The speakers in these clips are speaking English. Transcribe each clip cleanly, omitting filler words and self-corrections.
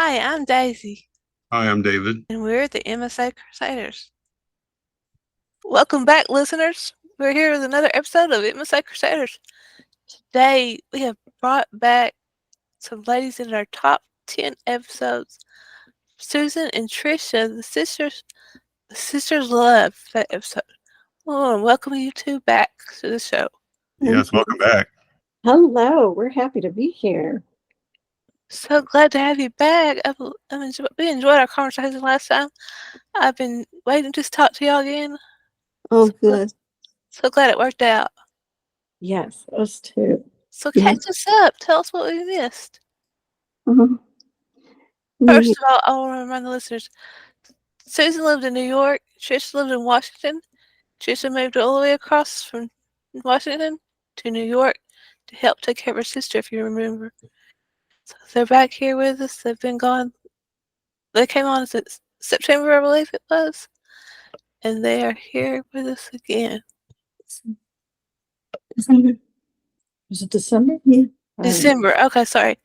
Hi, I'm Daisy, Hi, I'm David. and we're the MSA Crusaders. Welcome back, listeners. We're here with another episode of MSA Crusaders. Today, we have brought back some ladies in our top 10 episodes. Susan and Tricia, the sisters love that episode. Oh, and welcome you two back to the show. Yes, welcome back. Hello, we're happy to be here. So glad to have you back. We enjoyed our conversation last time. I've been waiting to talk to y'all again. Oh, So, good. so glad it worked out. Yes, us too. So Yeah. catch us up. Tell us what we missed. Mhm. First of all, I want to remind the listeners, Susan lived in New York. Tricia lived in Washington. Tricia moved all the way across from Washington to New York to help take care of her sister, if you remember. So they're back here with us. They've been gone. They came on since September, I believe it was. And they are here with us again. December. Was it December? Yeah. December. Okay, sorry.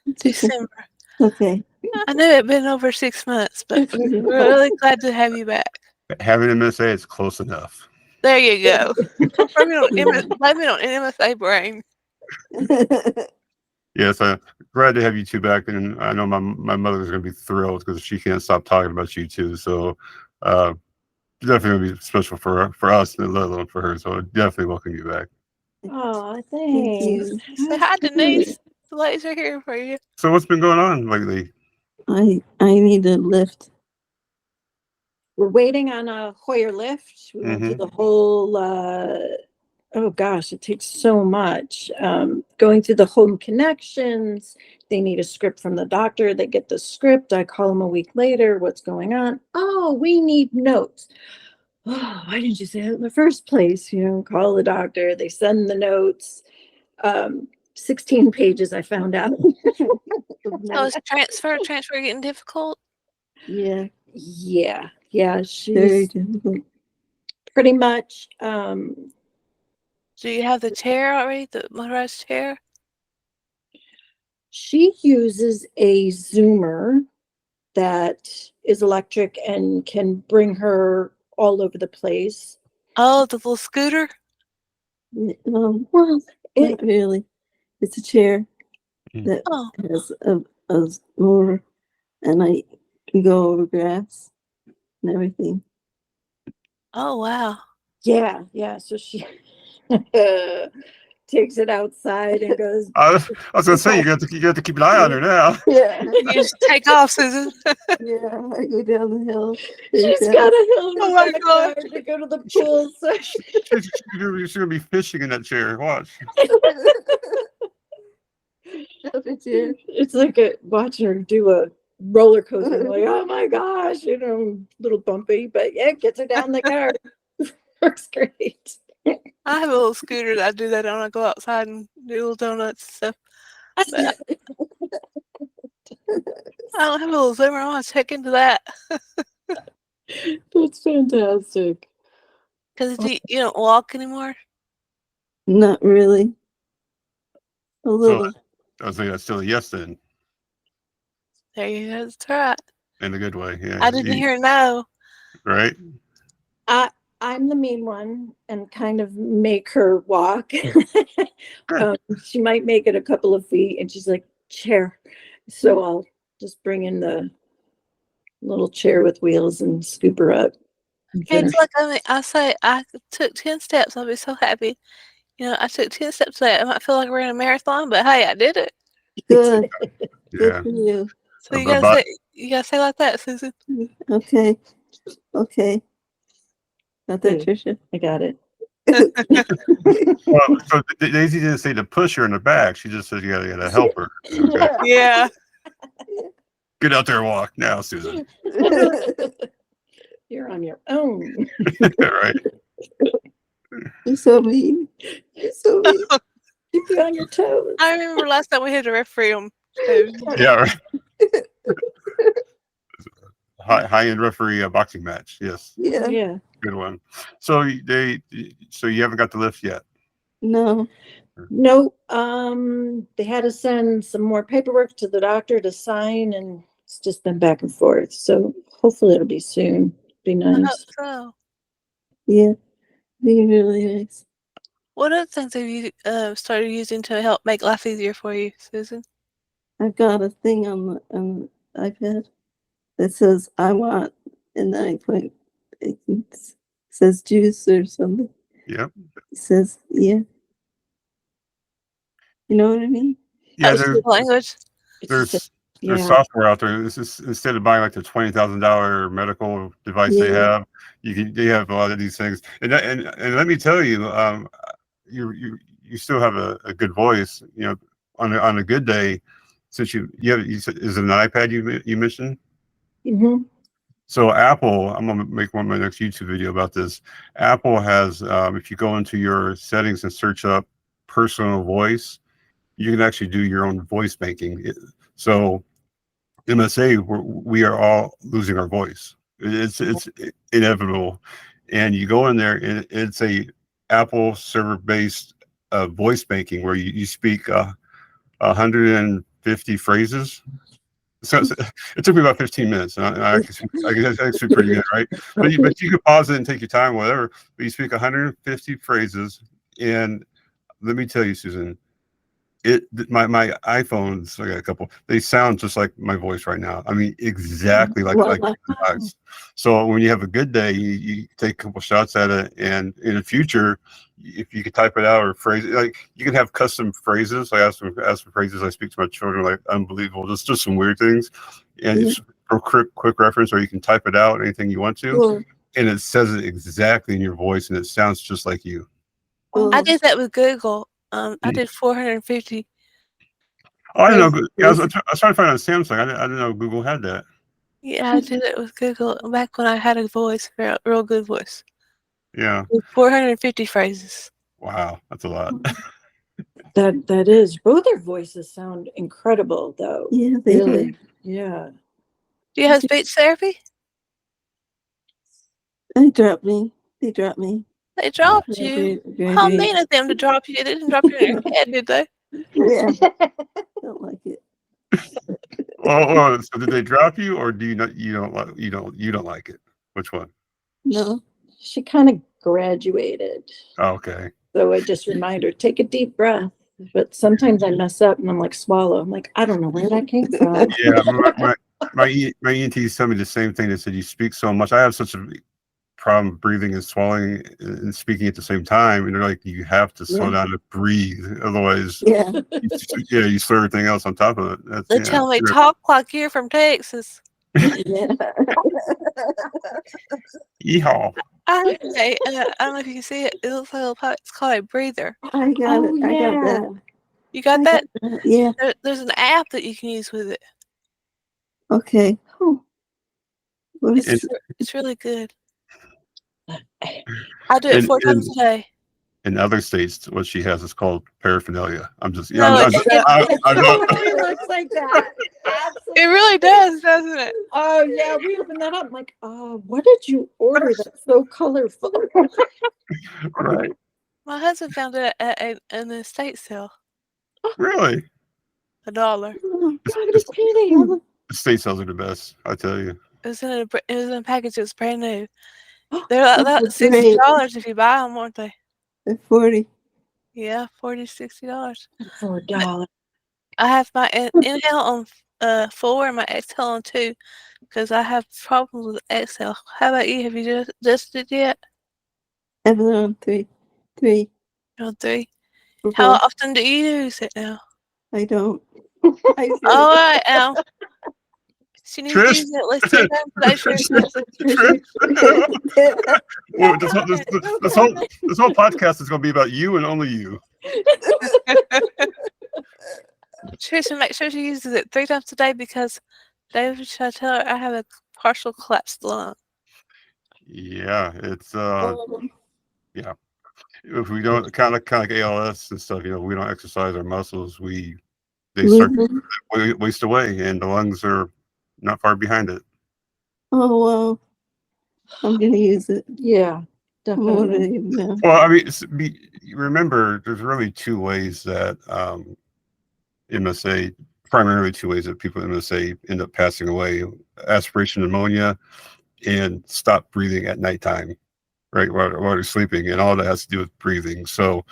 It's okay. December. Okay. I knew it'd been over 6 months, but we're really glad to have you back. Having MSA is close enough. There you go. Blame Yeah. it on MSA brain. Yes, I'm glad to have you two back, and I know my mother's going to be thrilled because she can't stop talking about you two. So, definitely going to be special for us, and let alone for her. So, definitely welcome you back. Oh, Thank you. thanks. Say hi, Denise. The ladies are here for you. So, what's been going on lately? I need a lift. We're waiting on a Hoyer lift. We went through the whole, oh gosh, it takes so much. Going through the home connections. They need a script from the doctor. They get the script. I call them a week later. What's going on? Oh, we need notes. Oh, why didn't you say that in the first place? Call the doctor. They send the notes. 16 pages, I found out. Oh, is transfer getting difficult? Yeah. Yeah, Very she's difficult. pretty much. Do you have the chair already, the motorized chair? She uses a Zoomer that is electric and can bring her all over the place. Oh, the little scooter? Well, Well, not really. It's a chair that Oh, has a motor, and I can go over grass and everything. oh wow. yeah. So she takes it outside and goes. I was going to say you got to keep an eye on her now. Yeah. You just take off, Susan. Yeah, I go down the hill. She's got a hill in Oh the my backyard to go to the pool. So She's going to be fishing in that chair. Watch. it's like watching her do a roller coaster. Like, oh my gosh, little bumpy, but yeah, gets her down the car. Works great. I have a little scooter that I do that on. I go outside and do little donuts and stuff. But I don't have a little Zoomer. I want to check into that. That's fantastic. Because you don't walk anymore? Not really. A little. I was thinking that's still a yes then, There you go. That's right. in a good way. Yeah. I didn't hear no. Right? I'm the mean one and kind of make her walk. She might make it a couple of feet and she's like, chair. So I'll just bring in the little chair with wheels and scoop her up. It's like I say I took 10 steps. I'll be so happy. I took 10 steps today. I might feel like we're in a marathon, but hey, I did it. Good. Good Yeah. for you. So you gotta say like that, Susan. Okay. Got that, Tricia? I got it. Well, so Daisy didn't say to push her in the back. She just said you gotta help her. Okay. Yeah. Get out there and walk now, Susan. You're on your own. Right. You're so mean. You're so mean. Keep you on your toes. I remember last time we had to referee them too. Yeah. Right. High-end referee boxing match. Yes. Yeah. Good one. So you haven't got the lift yet? No. No, they had to send some more paperwork to the doctor to sign and It's just been back and forth. So hopefully it'll be soon. Be I hope nice. so. Yeah, be really nice. What other things have you started using to help make life easier for you, Susan? I've got a thing on the iPad that says I want, and then I put it says juice or something. Yep. It says You know what I mean? Yeah, Language. there's Yeah. software out there. This is, instead of buying like the $20,000 medical device they Yeah. have, they have a lot of these things. And let me tell you, you still have a good voice. You know, on a good day, since you said, is it an iPad you mentioned? Mm-hmm. So Apple, I'm gonna make my next YouTube video about this. Apple has, if you go into your settings and search up personal voice, you can actually do your own voice banking. So MSA, we are all losing our voice. It's inevitable, and you go in there, and it's a Apple server based voice banking where you speak 150 phrases. So it took me about 15 minutes, and I guess that's actually pretty good, right? But you could pause it and take your time, whatever. But you speak 150 phrases, and let me tell you, Susan, my iPhones, I got a couple, they sound just like my voice right now. I mean, exactly like the device. So when you have a good day, you take a couple shots at it, and in the future, if you could type it out or phrase it, like you can have custom phrases. I ask for phrases I speak to my children, like unbelievable, just some weird things, and it's for quick reference, or you can type it out anything you want to, Cool. and it says it exactly in your voice, and it sounds just like you. I did that with Google. I did 450. Oh, I didn't know. Yeah, I was trying to find it on Samsung. I didn't know Google had that. Yeah, I did it with Google back when I had a voice, real good voice. Yeah. With 450 phrases. Wow, that's a lot. That is. Both their voices sound incredible, though. Yeah, they Really. do. Yeah. Do you have speech therapy? They dropped me. They dropped me. They dropped you. How mean of them to drop you? They didn't drop you in your head, did they? Yeah, don't like it. Oh, so did they drop you, or do you not? You don't like it? Which one? No. She kind of graduated. Oh, okay. So I just remind her, take a deep breath. But sometimes I mess up and I'm like, swallow. I'm like, I don't know where that came from. Yeah, my ENTs tell me the same thing. They said you speak so much. I have such a problem breathing and swallowing and speaking at the same time, and they're like, you have to slow down and breathe, otherwise, Yeah. you slur everything else on top of it. They tell me talk like you're from Texas. Yeah. Yeehaw. I don't know if you can see it. It looks like it's called a breather. I got it. I got that. You got that? Yeah. There's an app that you can use with it. Okay. Oh. It's really good. I do it 4 times a day. In other states, what she has is called paraphernalia. I'm just, No, I'm It looks like that. It really does, doesn't it? Oh yeah, we opened that up. I'm like, what did you order that's so colorful? right. My husband found it at an estate sale. Really? $1. Oh, God, it's kidding. Estate sales are the best, I tell you. It was in a package. It was brand new. They're like That's $60 if you buy them, aren't they? They're 40. Yeah, $40, $60. For $1. I have my inhale on 4 and my exhale on 2 because I have problems with exhale. How about you? Have you just did yet? I've been on 3. 3. You're on 3. For How both. often do you use it now? I don't. I All right, now. She needs to Trish? use it at least 3 times a day. Well, this whole podcast is going to be about you and only you. Tricia, make sure she uses it 3 times a day because David should tell her I have a partial collapsed lung. Yeah, it's yeah. If we don't kind of like ALS and stuff, we don't exercise our muscles, they start to waste away, and the lungs are not far behind it. Oh, well. I'm going to use it. Yeah, definitely. Well, I mean, remember, there's really 2 ways that MSA primarily two ways that people in MSA end up passing away: aspiration pneumonia and stop breathing at nighttime, right, while they're sleeping, and all that has to do with breathing. So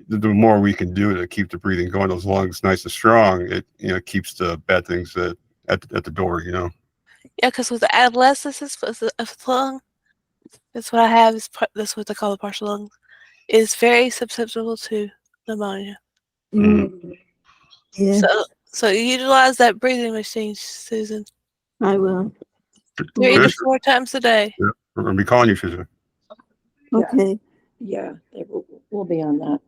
the more we can do to keep the breathing going, those lungs nice and strong, it keeps the bad things at the door. Yeah, because with the adolescence of the lung, that's what I have. That's what they call the partial lung. Is very susceptible to pneumonia. Yeah, So utilize that breathing machine, Susan. I will. 3 to 4 times a day. Yeah, we're gonna be calling you, Tricia. Okay. Yeah, we'll be on that.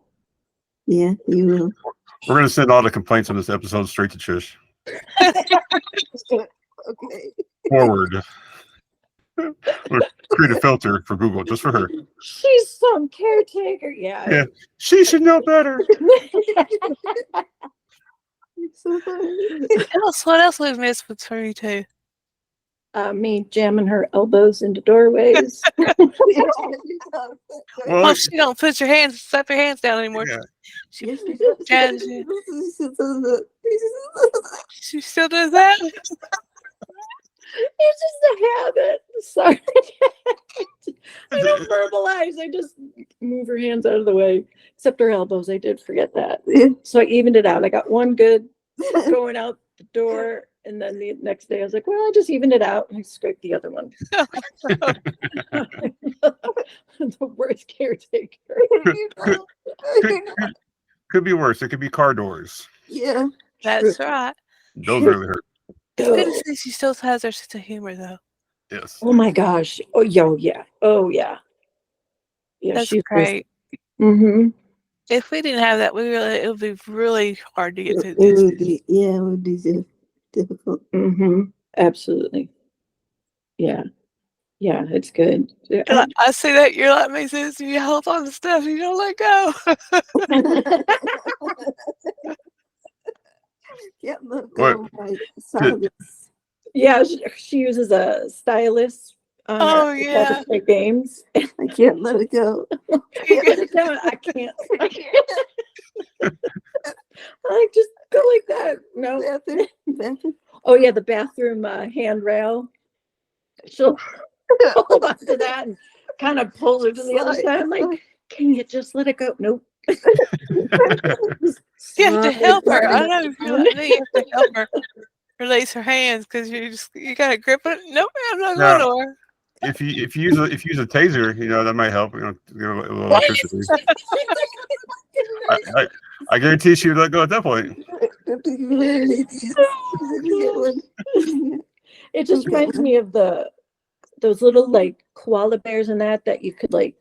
Yeah, you will. We're gonna send all the complaints on this episode straight to Trish. Okay. Forward. We'll create a filter for Google just for her. She's some caretaker. Yeah. Yeah, she should know better. It's so funny. What else we've missed with 22? Me jamming her elbows into doorways. Well, She don't slap your hands down anymore. yeah. She still does that? It's just a habit. Sorry. I don't verbalize. I just move her hands out of the way. Except her elbows. I did forget that. So I evened it out. I got one good going out the door. And then the next day I was like, well, I just evened it out. And I scraped the other one. The worst caretaker. Could be worse. It could be car doors. Yeah. That's right. Those really hurt. It's good to see she still has her sense of humor, though. Yes. Oh my gosh. Oh, yeah. Oh, yeah. Yeah, That's she's great. Mm-hmm. If we didn't have that, it would be really hard to get through It this. would be, it would be difficult. Mm-hmm. Absolutely. Yeah. Yeah, it's good. Yeah. I see that you're like me, sis. You hold on to stuff, you don't let go. Can't let What? go of my silence. Yeah, she uses a stylus on Oh, her yeah. to play games. I can't let it go. I can't. I like just go like that. No. Bathroom. Oh yeah, the bathroom handrail. She'll hold on to that and kind of pulls her to the other side. I'm like, can you just let it go? Nope. You have to help her. I know you have to help her release her hands because you gotta grip it. Nope, I'm not going nowhere. If you use a taser, that might help. Give a little electricity. I guarantee she would let go at that point. It just reminds me of those little like koala bears and that you could like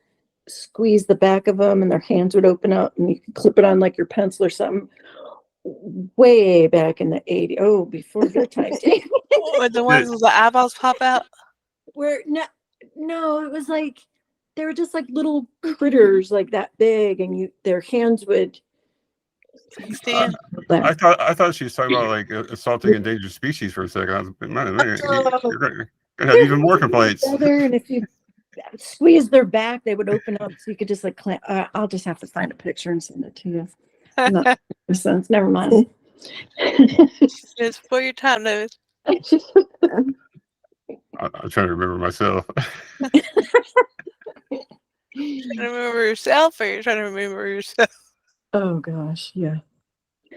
squeeze the back of them and their hands would open up and you could clip it on like your pencil or something. Way back in the 80s. Oh, before your time, Dave. With the ones with the eyeballs pop out. No, it was like they were just like little critters like that big, and their hands would extend. I thought she was talking about like assaulting endangered species for a second. I was like, man, you're gonna have even more complaints. And if you squeeze their back, they would open up, so you could just like clamp. I'll just have to find a picture and send it to you. No, sense. Never mind. It's for your time, David. I'm trying to remember myself. Trying to remember yourself, or you're trying to remember yourself? Oh gosh, yeah.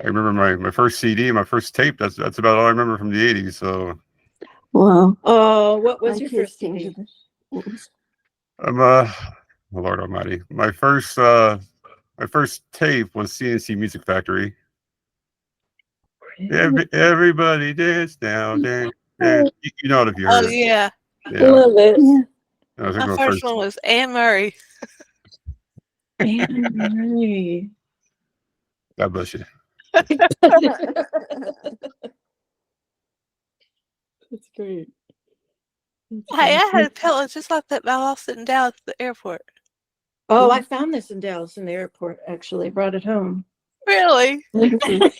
I remember my first CD, my first tape. That's about all I remember from the '80s. So, Wow. Oh, what was your first CD? Lord Almighty, my first tape was CNC Music Factory. Everybody dance down, dance. You know it if you heard Oh yeah. Love it. Yeah. I think My first one was Anne Murray. Anne Murray. God bless you. That's great. Hey, I had a pillow just like that. I lost it in Dallas at the airport. Oh, I found this in Dallas in the airport. Actually, brought it home. Really? Wonderful.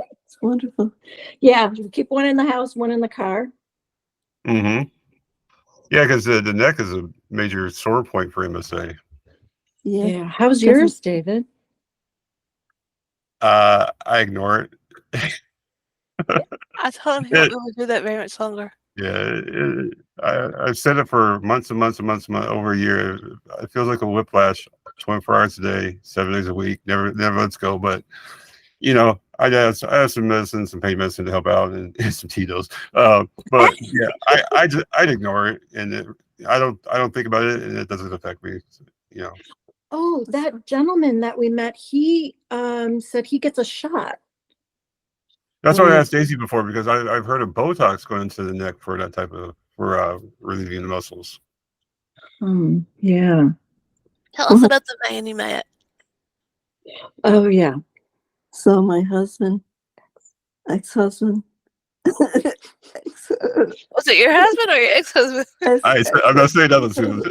It's wonderful. Yeah, you keep one in the house, one in the car. Mm-hmm. Yeah, because the neck is a major sore point for MSA. Yeah. How's yours, David? I ignore it. I told him he won't be able to do that very much longer. Yeah, I've said it for months and months and months and months, over a year. It feels like a whiplash, 24 hours a day, 7 days a week. Never lets go. But I have some medicine, some pain medicine to help out, and some Tito's. But yeah, I'd ignore it, and I don't think about it, and it doesn't affect me. Oh, that gentleman that we met, he said he gets a shot. That's what I asked Daisy before, because I've heard of Botox going into the neck for that type of relieving the muscles. Yeah. Tell us about the man you met. Oh yeah. So my ex-husband. Was it your husband or your ex-husband? I'm not saying nothing, Susan.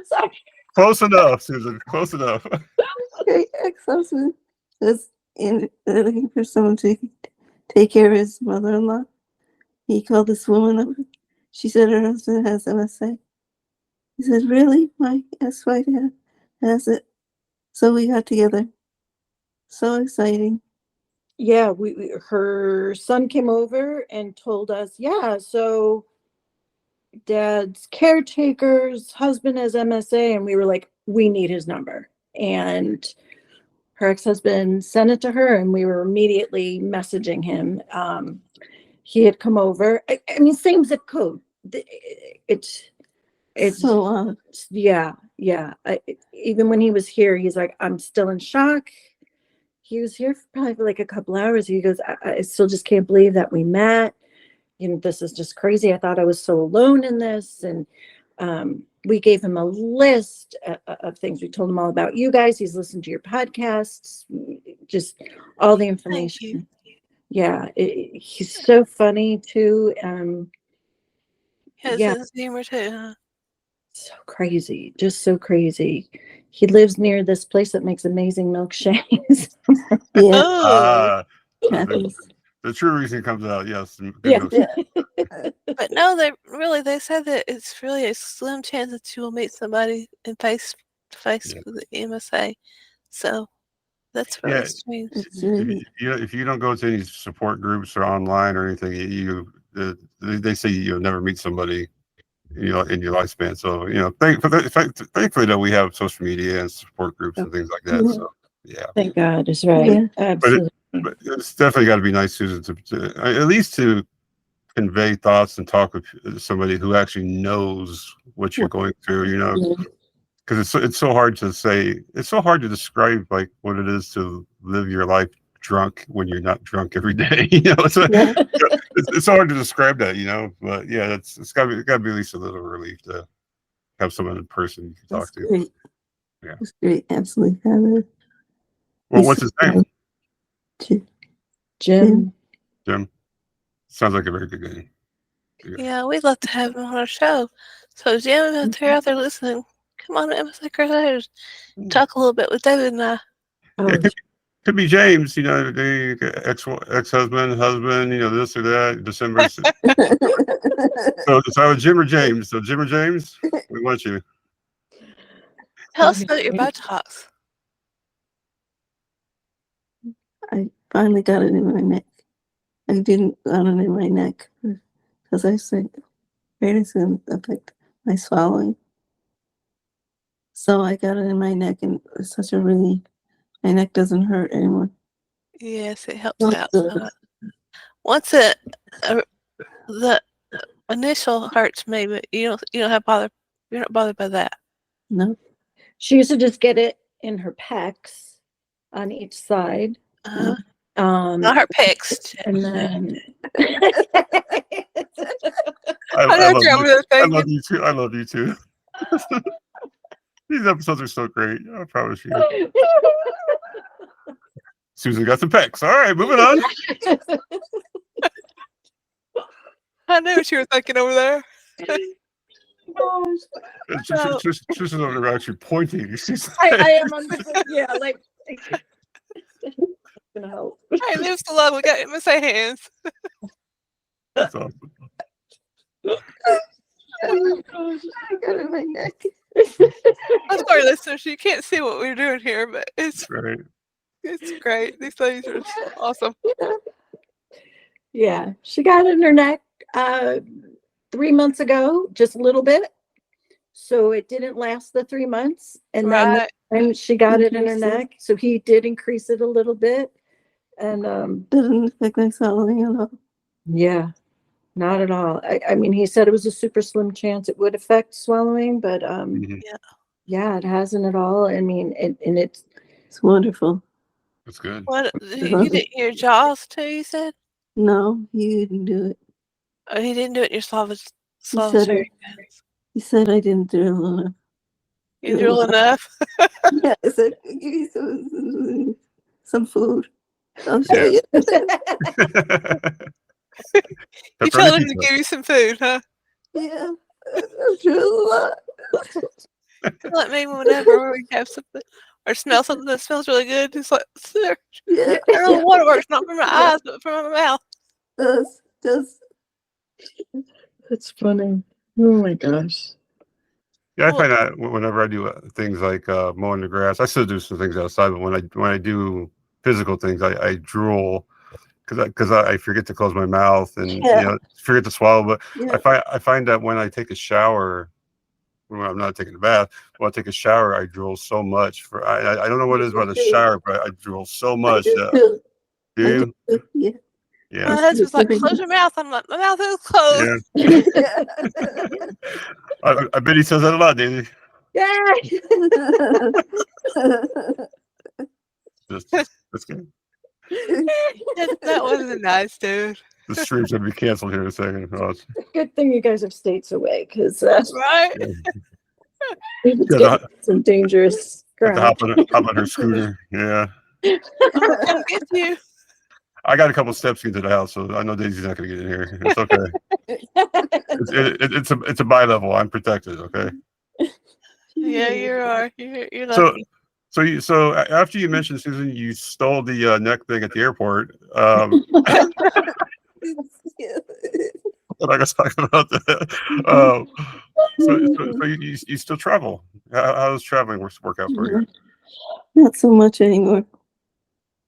Sorry. Close enough, Susan. Close enough. Okay, ex-husband was looking for someone to take care of his mother-in-law. He called this woman up. She said her husband has MSA. He said, "Really? My ex-wife has it." So we got together. So exciting. Yeah, her son came over and told us, yeah, so dad's caretaker's husband has MSA, and we were like, we need his number. And her ex-husband sent it to her, and we were immediately messaging him. He had come over. I mean, same zip code. It's so yeah. Even when he was here, he's like, I'm still in shock. He was here for probably like a couple hours. He goes, I still just can't believe that we met. This is just crazy. I thought I was so alone in this. And we gave him a list of things. We told him all about you guys. He's listened to your podcasts, just all the information. Yeah, he's so funny too. He has Yeah, sense of humor too, huh? so crazy, just so crazy. He lives near this place that makes amazing milkshakes. yeah. Oh, The true reason comes out. Yes. Yeah. but no, they said that it's really a slim chance that you will meet somebody in face to face with the MSA. So that's really strange. If you don't go to any support groups or online or anything, they say you'll never meet somebody in your lifespan. So thankfully that we have social media and support groups and things like that. So yeah, Thank God, is right. Yeah. Absolutely. But it's definitely got to be nice, Susan, to at least to convey thoughts and talk with somebody who actually knows what you're going through. Because it's so hard to say. It's so hard to describe like what it is to live your life drunk when you're not drunk every day. It's so hard to describe that. But yeah, it's got to be at least a little relief to have someone in person you can talk to. Great. Yeah, it's great. Absolutely fabulous. Well, what's his name? Jim. Jim. Sounds like a very good name. Yeah, we'd love to have him on our show. So Jim, if you're out there listening, come on to MSA Crusaders. Talk a little bit with David and I. Could be James, the ex-husband, husband, this or that, December. So it's either Jim or James. So Jim or James, we want you. Tell us about your Botox. I finally got it in my neck. I didn't got it in my neck because I said it's going to affect my swallowing. So I got it in my neck, and it's such a relief. My neck doesn't hurt anymore. Yes, it helps out. Once the initial hurts me, but you don't have bother. You're not bothered by that. No. She used to just get it in her pecs on each side. Not her pecs. And then I love you too. I love you too. These episodes are so great. I promise you. Susan got some pecs. All right, moving on. I knew what you were thinking over there. Susan's over there actually pointing. I am on like. Hey, live so long. We got MSA hands. That's awesome. Oh my gosh, I got it in my neck. I'm sorry, listeners. You can't see what we're doing here, but it's right. It's great. These ladies are so awesome. Yeah, she got it in her neck 3 months ago, just a little bit. So it didn't last the 3 months, and Right. then she got it in her Increased it. neck. So he did increase it a little bit, and Doesn't affect my swallowing at all. yeah, not at all. I mean, he said it was a super slim chance it would affect swallowing, but Mhm. yeah, it hasn't at all. I mean, and it's It's wonderful. That's good. What you did in your jaws too? You said. No, you didn't do it. Oh, he didn't do it in your said solitary. He said I didn't drill enough. You drill enough. Yeah, I said, give me some food. I'll show you. You told him to Pizza. give you some food, huh? Yeah, I drilled a lot. Like me whenever we have something or smell something that smells really good. It's like, I Yeah, don't know what works, not from my eyes, but from my mouth. does. That's funny. Oh my gosh. Yeah, I Well- find that whenever I do things like mowing the grass, I still do some things outside, but when I do physical things, I drool because I forget to close my mouth and Yeah. forget to swallow. But Yeah. I find that when I take a shower, when I'm not taking a bath, when I take a shower, I drool so much. I don't know what it is about the shower, but I drool so much. Do you? Yeah. Yeah. My husband's like, close your mouth. I'm like, my mouth is closed. Yeah. I bet he says that a lot, Daisy. Yeah. That's good. That wasn't nice, dude. The stream's gonna be canceled here in a second. Oh, Good thing you guys have states away, because Right? it's Yeah, getting some dangerous have to ground. hop on her scooter. Yeah. I'll come get you. I got a couple steps into the house, so I know Daisy's not gonna get in here. It's okay. It's a bi-level. I'm protected. Okay. Yeah, you are. You're So lucky. so after you mentioned, Susan, you stole the neck thing at the airport. I'm not gonna talk about that. So you still travel. How does traveling work out for you? Not so much anymore.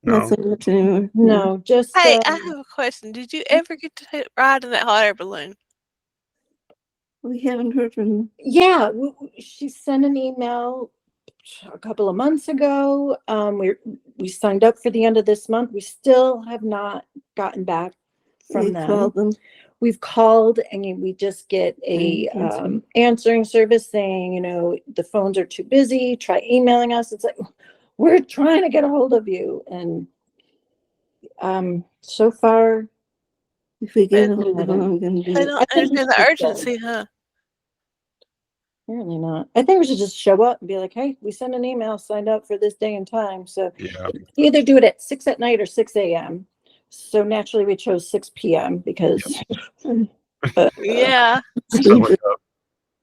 No. Not so much anymore. No, just Hey, I have a question. Did you ever get to ride in that hot air balloon? We haven't heard from him. yeah. She sent an email a couple of months ago. We signed up for the end of this month. We still have not gotten back from We them. called them. We've called and we just get a answering service saying, the phones are too busy. Try emailing us. It's like, we're trying to get a hold of you. And so far, If we get a hold of them, I'm going to do They it. don't I think we understand the should urgency, huh? apparently not. I think we should just show up and be like, hey, we sent an email, signed up for this day and time. So Yeah. either do it at 6 at night or 6 a.m. So naturally we chose 6 p.m. because Yeah.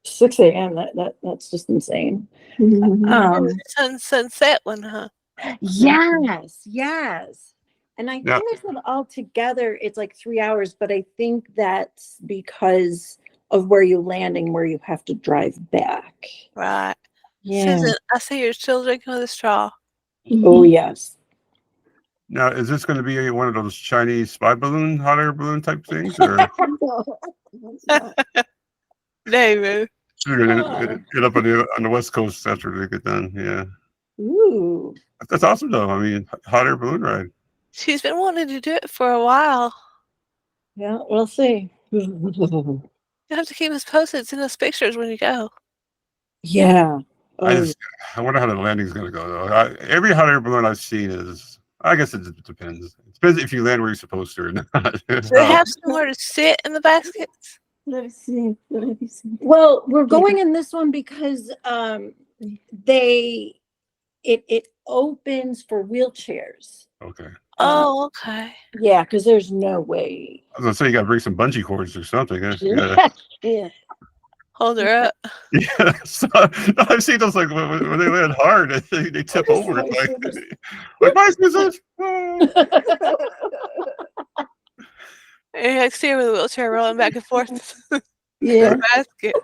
6 a.m. That's just insane. Sunset one, huh? Yes. And I Yeah. think they said altogether it's like 3 hours, but I think that's because of where you landing, where you have to drive back. Right. Yeah. Susan, I see you're still drinking with a straw. Oh yes. Now, is this going to be one of those Chinese spy balloon, hot air balloon type things, or David. you're gonna get up on the West Coast after they get done? Yeah, Ooh. that's awesome though. I mean, hot air balloon ride. She's been wanting to do it for a while. Yeah, we'll see. You have to keep us posted. Send us pictures when you go. Yeah. I wonder how the landing's going to go though. Every hot air balloon I've seen is. I guess it depends. It depends if you land where you're supposed to or not. Do they have somewhere to sit in the baskets? Let me see. What have you seen? Well, we're going in this one because it opens for wheelchairs. Okay. Oh, okay. Yeah, because there's no way. I was gonna say you got to bring some bungee cords or something. Yeah. Yeah. Hold her up. Yeah, so, I've seen those like when they land hard, they tip over. Like my scissors. I see her with a wheelchair rolling back and forth Yeah, in the basket.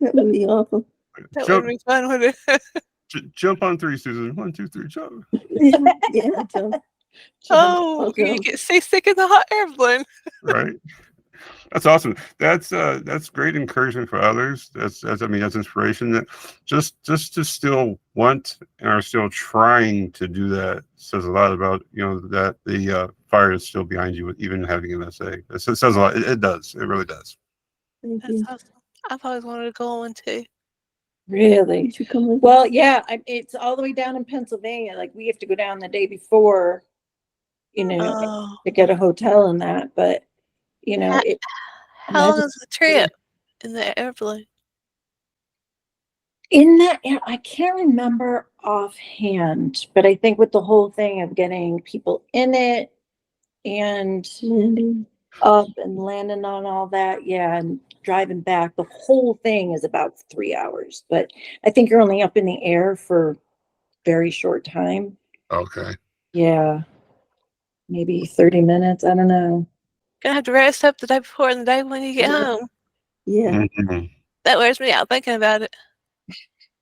that would be awful. That would be fun, wouldn't it? Jump on 3, Susan. 1, 2, 3, jump. Yeah, jump. Oh, you jump. get seasick in the hot air balloon. Right. That's awesome. That's great encouragement for others. That's inspiration. That just to still want and are still trying to do that says a lot about that the fire is still behind you, even having MSA. It says a lot. It does. It really does. Thank That's you. awesome. I've always wanted to go on too. Really? You should come with Well, us. yeah, it's all the way down in Pennsylvania. Like we have to go down the day before, Oh, to get a hotel and that. But how, it. how long is the trip in the air balloon? In that, I can't remember offhand, but I think with the whole thing of getting people in it and Landing. up and landing on all that, yeah, and driving back, the whole thing is about 3 hours. But I think you're only up in the air for very short time. Okay. Yeah, maybe 30 minutes. I don't know. Gonna have to rest up the day before and the day when you get Yeah. home. Yeah, Mhm. That wears me out thinking about it.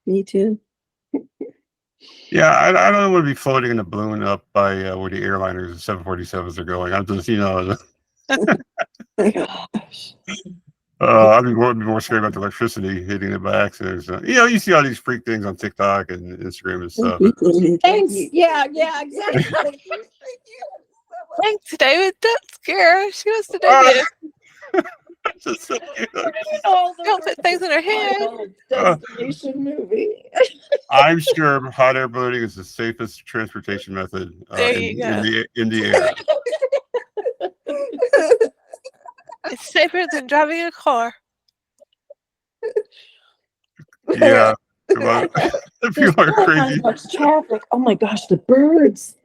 me too. Yeah, I don't want to be floating in a balloon up by where the airliners and 747s are going. I'm just Gosh. I'd be more scared about the electricity hitting it by accident. So, you see all these freak things on TikTok and Instagram and stuff. Thanks. Yeah, exactly. Thank you. Thanks, David. Don't scare her. She wants to do Ah, this. Just so cute. Don't put things in her head. Destination movie. I'm sure hot air ballooning is the safest transportation method There you go. in the air. It's safer than driving a car. Yeah. Come on. There's People are not crazy. much traffic. Oh my gosh, the birds.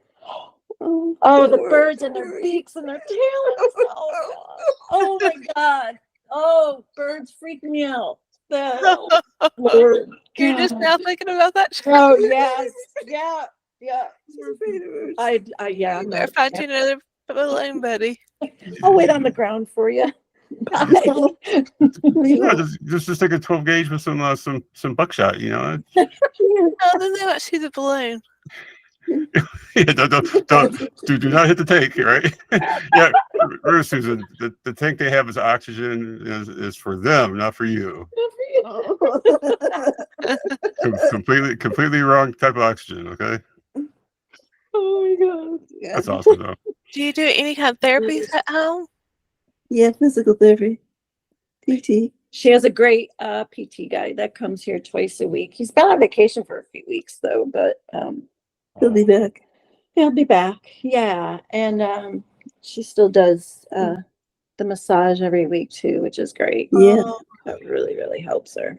Oh, the birds and their beaks and their tails. Oh, God. Oh my God. Oh, birds freak me out. The Lord. You're just God. now thinking about that. Oh yes. Yeah. She's afraid of her. Yeah. You I'm better not. find you another balloon buddy. I'll wait on the ground for you. Yeah, just take a 12 gauge with some buckshot. Oh, then they might see the balloon. Yeah, do not hit the tank, right? Yeah, remember, Susan, the tank they have is oxygen is for them, not for you. Completely wrong type of oxygen. Okay, Oh my God. that's awesome though. Do you do any kind of therapies at home? Yeah, physical therapy. PT. She has a great PT guy that comes here twice a week. He's been on vacation for a few weeks though, but He'll be back. he'll be back. Yeah. And she still does the massage every week too, which is great. Yeah. Oh, That really, really helps her.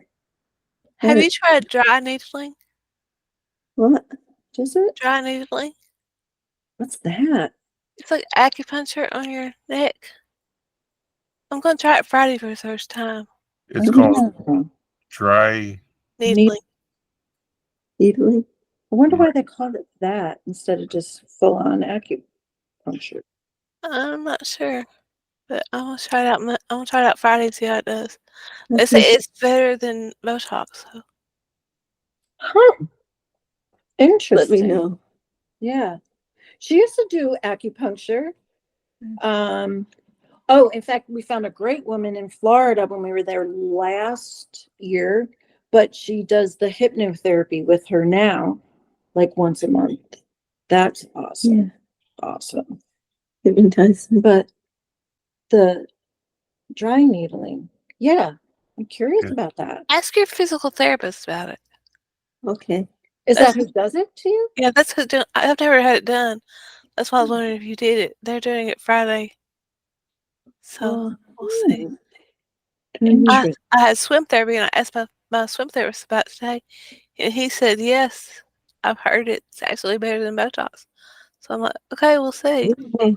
have you tried dry needling? What? Does it? Dry needling? What's that? It's like acupuncture on your neck. I'm going to try it Friday for the first time. It's called dry. Needling. Needling. I wonder why they called it that instead of just full on acupuncture. I'm not sure, but I'm gonna try it out. I'm gonna try it out Friday and see how it does. They That's say nice. it's better than Botox. So. Huh. Let Interesting. me know. Yeah. She used to do acupuncture. In fact, we found a great woman in Florida when we were there last year, but she does the hypnotherapy with her now, like once a month. That's awesome. Yeah. Awesome. Hypnotizing. But the dry needling, yeah, I'm curious Yeah. about that. Ask your physical therapist about it. Okay. Is that who does it to you? Yeah, that's who I've never had it done. That's why I was wondering if you did it. They're doing it Friday, so we'll see. Interesting. I had swim therapy, and I asked my swim therapist about it today, and he said yes. I've heard it's actually better than Botox. So I'm like, okay, we'll see. It's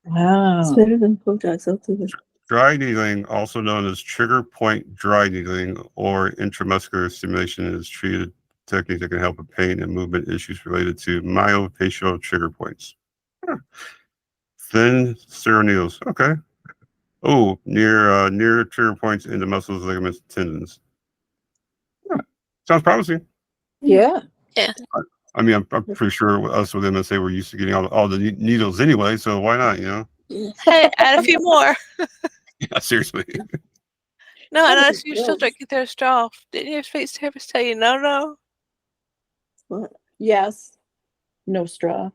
Wow. better than Botox. I'll do it. Dry needling, also known as trigger point dry needling or intramuscular stimulation, is treated technique that can help with pain and movement issues related to myofascial trigger points. Huh. Thin sterile needles. Okay. Oh, near trigger points in the muscles, ligaments, tendons. Huh. Sounds promising. Yeah. Yeah. I mean, I'm pretty sure us with MSA we're used to getting all the needles anyway, so why not? Hey, add a few more. Yeah, seriously. No, That and would I be you're still gross. drinking their straw. Didn't your speech therapist tell you no? What? Yes. No straw.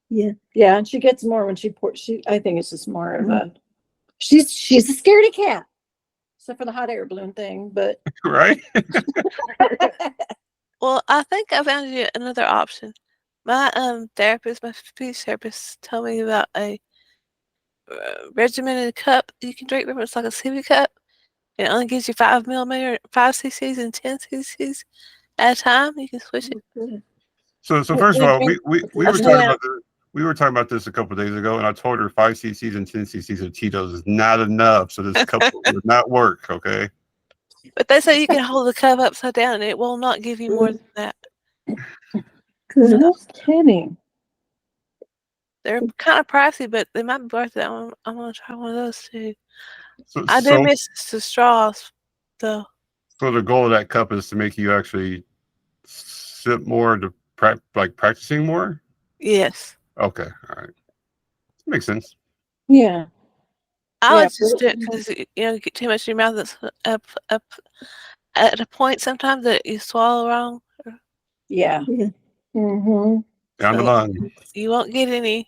Yeah. Yeah, and she gets more when she pours. I think it's just more of a. She's a scaredy cat, except for the hot air balloon thing. But Right? Well, I think I found you another option. My therapist, my speech therapist, told me about a regimented cup you can drink from. It's like a sippy cup. It only gives you 5 cc's and 10 cc's at a time. You can switch it. Good. So first of You all, drink we a were talking down. about this. We were talking about this a couple of days ago, and I told her 5 cc's and 10 cc's of Tito's is not enough. So this cup would not work. Okay. But they say you can hold the cup upside down and it will not give you more than that. Good. no kidding. They're kind of pricey, but they might be worth it. I'm gonna try one of those too. So I do miss the straws, though. so the goal of that cup is to make you actually sip more to practicing more. Yes. Okay. All right. Makes sense. Yeah. I Yeah, would just do it because you get too much in your mouth that's up at a point sometimes that you swallow wrong. Yeah. Yeah. Mm-hmm. Down the So line. you won't get any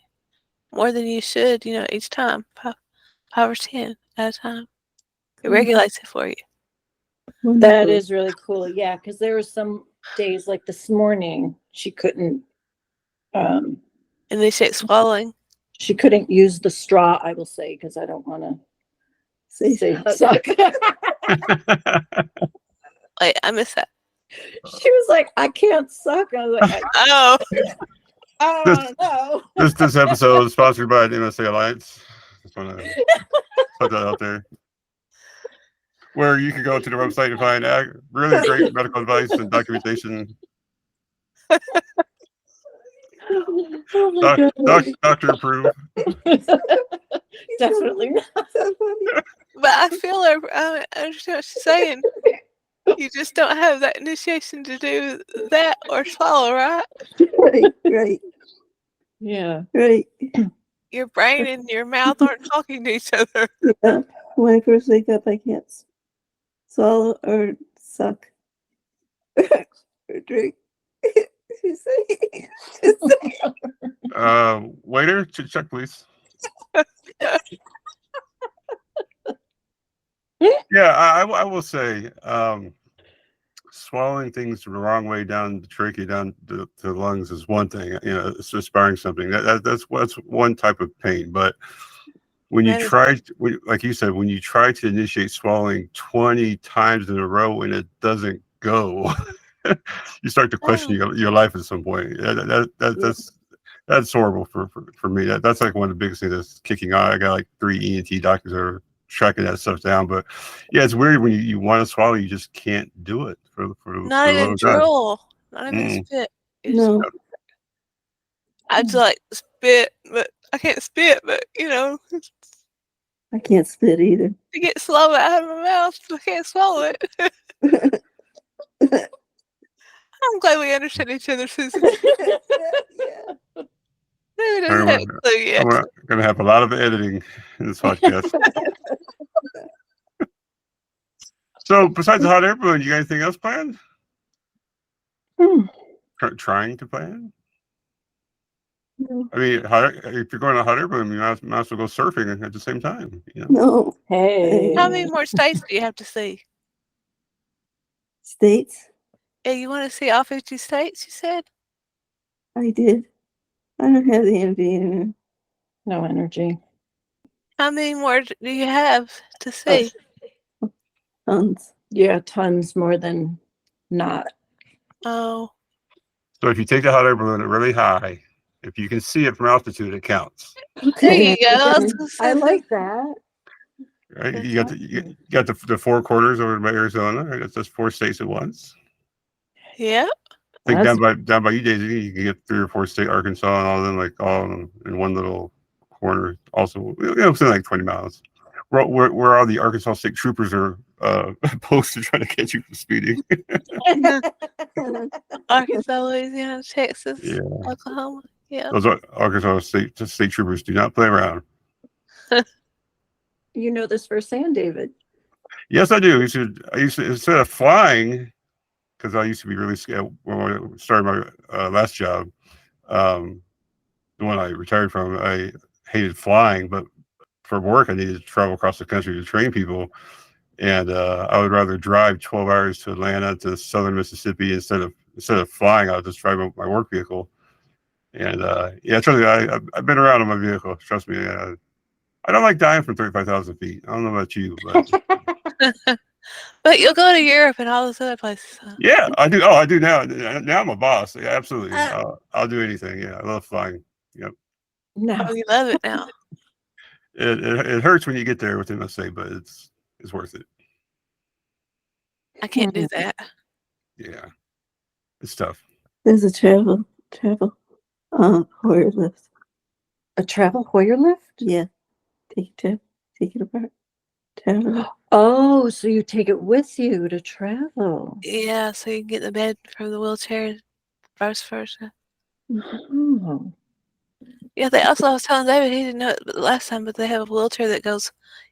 more than you should, each time. 5 or 10 at a time. It regulates it for you. That is really cool. Yeah, because there were some days like this morning she couldn't Initiate swallowing. use the straw, I will say, because I don't want to Say say suck. Wait, I missed that. She was like, I can't suck. I was like, Oh, I don't know. This episode is sponsored by the MSA Alliance. Just want to put that out there. Where you can go to the website and find really great medical advice and documentation. Oh my God. Doctor approved. Definitely not. So funny. but I feel her. I understand what she's saying. You just don't have that initiation to do that or swallow, right? Right. Yeah. Right. Your brain and your mouth aren't talking to each other. Yeah. When I first wake up, I can't swallow or suck or drink. She's saying. Waiter, check please. Yeah, I will say, swallowing things the wrong way down the trachea, down to the lungs is one thing. It's aspiring something. That's one type of pain. But when you like you said, when you try to initiate swallowing 20 times in a row and it doesn't go, you start to question your life at some point. That's horrible for me. That's like one of the biggest things that's kicking on. I got like 3 ENT doctors that are tracking that stuff down. But yeah, it's weird when you want to swallow, you just can't do it for Not the even little guy. drool. Not even spit. No. I'd like spit, but I can't spit. But I can't spit either. to get slow out of my mouth, I can't swallow it. I'm glad we understand each other, Susan. Yeah. Maybe doesn't have a clue yet. I'm gonna have a lot of editing in this podcast. So besides the hot air balloon, you got anything else planned? Trying to plan? No. I mean, if you're going to hot air balloon, you might as well go surfing at the same time. No. Hey. How many more states do you have to see? States? Yeah, you want to see all 50 states, you said? I did. I don't have the envy anymore. No energy. How many more do you have to see? Tons. Yeah, tons more than not. Oh. So if you take the hot air balloon really high, if you can see it from altitude, it counts. There you go. I like that. Right? You got the 4 quarters over by Arizona. Right? That's 4 states at once. Yeah. I think down by you, Daisy, you can get 3 or 4 states, Arkansas, and all of them, like all in one little corner. Also, something like 20 miles. Where all the Arkansas state troopers are poster trying to catch you for speeding. Arkansas, Louisiana, Texas, Yeah. Oklahoma. Yeah. Those are Arkansas state troopers do not play around. You know this firsthand, David. Yes, I do. I used to instead of flying, because I used to be really scared when I started my last job. The one I retired from, I hated flying, but for work, I needed to travel across the country to train people. And I would rather drive 12 hours to Atlanta to southern Mississippi instead of flying. I would just drive my work vehicle. And yeah, trust me, I've been around in my vehicle. Trust me. I don't like dying from 35,000 feet. I don't know about you, but But you'll go to Europe and all those other places. Huh? yeah, I do. Oh, I do now. Now I'm a boss. Yeah, absolutely. I'll do anything. Yeah, I love flying. Yep. No. Oh, you love it now. It hurts when you get there with MSA, but it's worth it. I can't do that. Yeah, it's tough. There's a travel Hoyer lift. A travel Hoyer lift? Yeah. Take it apart. Travel. Oh, so you take it with you to travel. Yeah, so you can get the bed from the wheelchair, vice versa. Oh. Yeah, they also, I was telling David, he didn't know it the last time, but they have a wheelchair that goes,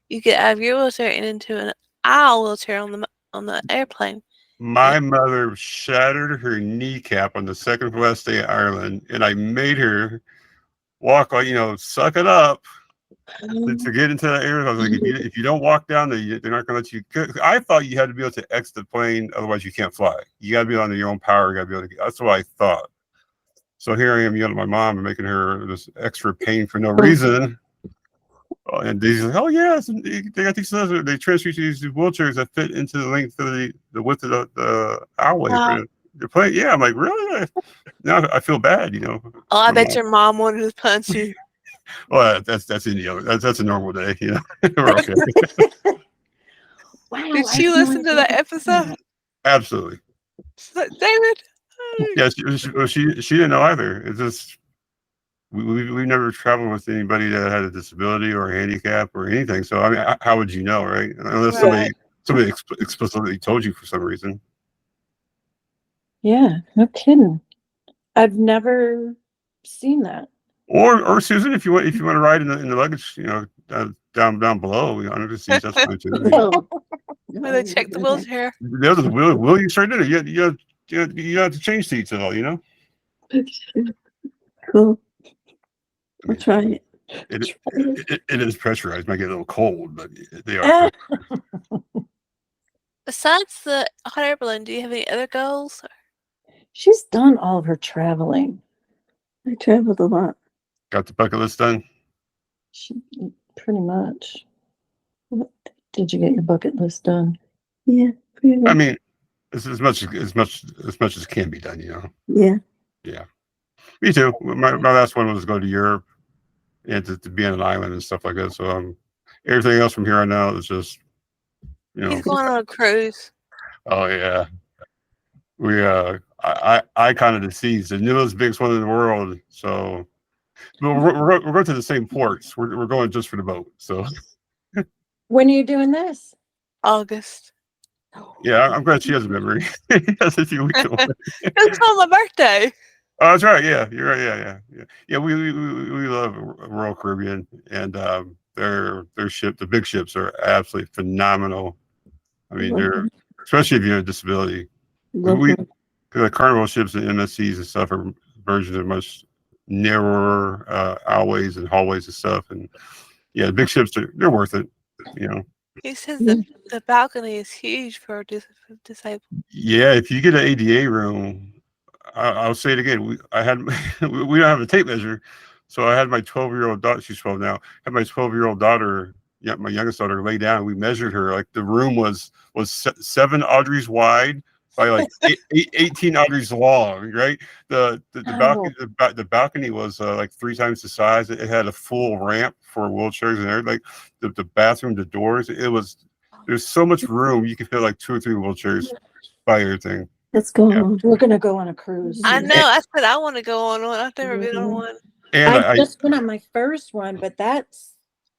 you get out of your wheelchair and into an aisle wheelchair on the airplane. My mother shattered her kneecap on the second from last day of Ireland, and I made her walk, suck it up to get into that area. I was like, if you don't walk down there, they're not going to let you. I thought you had to be able to exit the plane, otherwise you can't fly. You got to be under your own power. You got to be able to. That's what I thought. So here I am yelling at my mom and making her this extra pain for no reason. And Daisy's like, oh yes, they got these. They transfer you to these wheelchairs that fit into the length of the width of the aisle for the plane. Yeah, I'm like, really? Now I feel bad, Oh, I bet mom. your mom wanted to punch you. Well, that's that's a normal day, We're okay. Wow. Did she listen to that episode? Absolutely. She's like, David. Yeah, she didn't know either. It's just we've never traveled with anybody that had a disability or a handicap or anything. So I mean, how would you know, right? Unless somebody explicitly told you for some reason. Yeah, no kidding. I've never seen that. Or Susan, if you want to ride in the luggage, down below, under the seats, that's fine too. When they check the wheelchair. Will you straight in it? You have to change seats at all, Cool. I'll try it. It is pressurized. Might get a little cold, but they are. Besides the hot air balloon, do you have any other goals? She's done all of her traveling. I traveled a lot. Got the bucket list done? Pretty much. Did you get your bucket list done? Yeah. Pretty much. I mean, as much as can be done, Yeah. Yeah. Me too. My last one was to go to Europe and to be on an island and stuff like that. So everything else from here on out is just, He's going on a cruise. Oh yeah. We Icon of the Seas, the newest biggest one in the world. So we're going to the same ports. We're going just for the boat. So when are you doing this? August. Yeah, I'm glad she has a memory. That's a few weeks away. It's on my birthday. Oh, that's right. Yeah, you're right. Yeah. We love Royal Caribbean, and their ship, the big ships, are absolutely phenomenal. I mean, they're especially if you have a disability. The Carnival ships and MSCs and stuff are versions of much narrower aisleways and hallways and stuff, and yeah, the big ships they're worth it. He says the balcony is huge for disabled. Yeah, if you get an ADA room, I'll say it again. We don't have a tape measure, so I had my 12-year-old daughter. She's 12 now. Had my 12-year-old daughter, my youngest daughter, lay down. We measured her. Like the room was 7 Audreys wide by like 18 Audreys long. Right. The balcony was like 3 times the size. It had a full ramp for wheelchairs and everything. Like the bathroom, the doors. There's so much room. You can fit like 2 or 3 wheelchairs by everything. Let's go. Yeah. We're gonna go on a cruise. I know. I said I want to go on one. I've never been on one. And I just went on my first one, but that's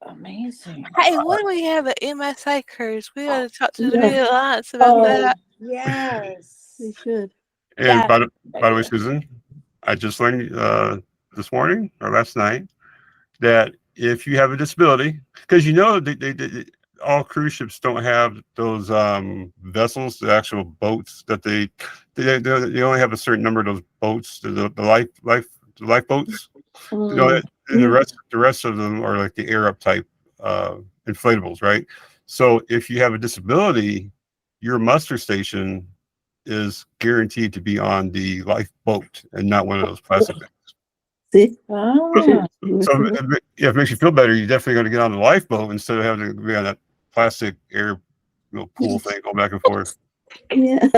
Amazing. Hey, when we have an MSA cruise, we ought to talk to the Yeah. Mid Alliance about that. Yes. We should. And That by the way, idea. Susan, I just learned this morning or last night that if you have a disability, because they all cruise ships don't have those vessels, the actual boats that they only have a certain number of those boats, the lifeboats. And the rest of them are like the air up type inflatables, right? So if you have a disability, your muster station is guaranteed to be on the lifeboat and not one of those plastic things. See? Ah, So if it makes you feel better, you're definitely going to get on the lifeboat instead of having to be on that plastic air pool thing going back and forth. Yeah.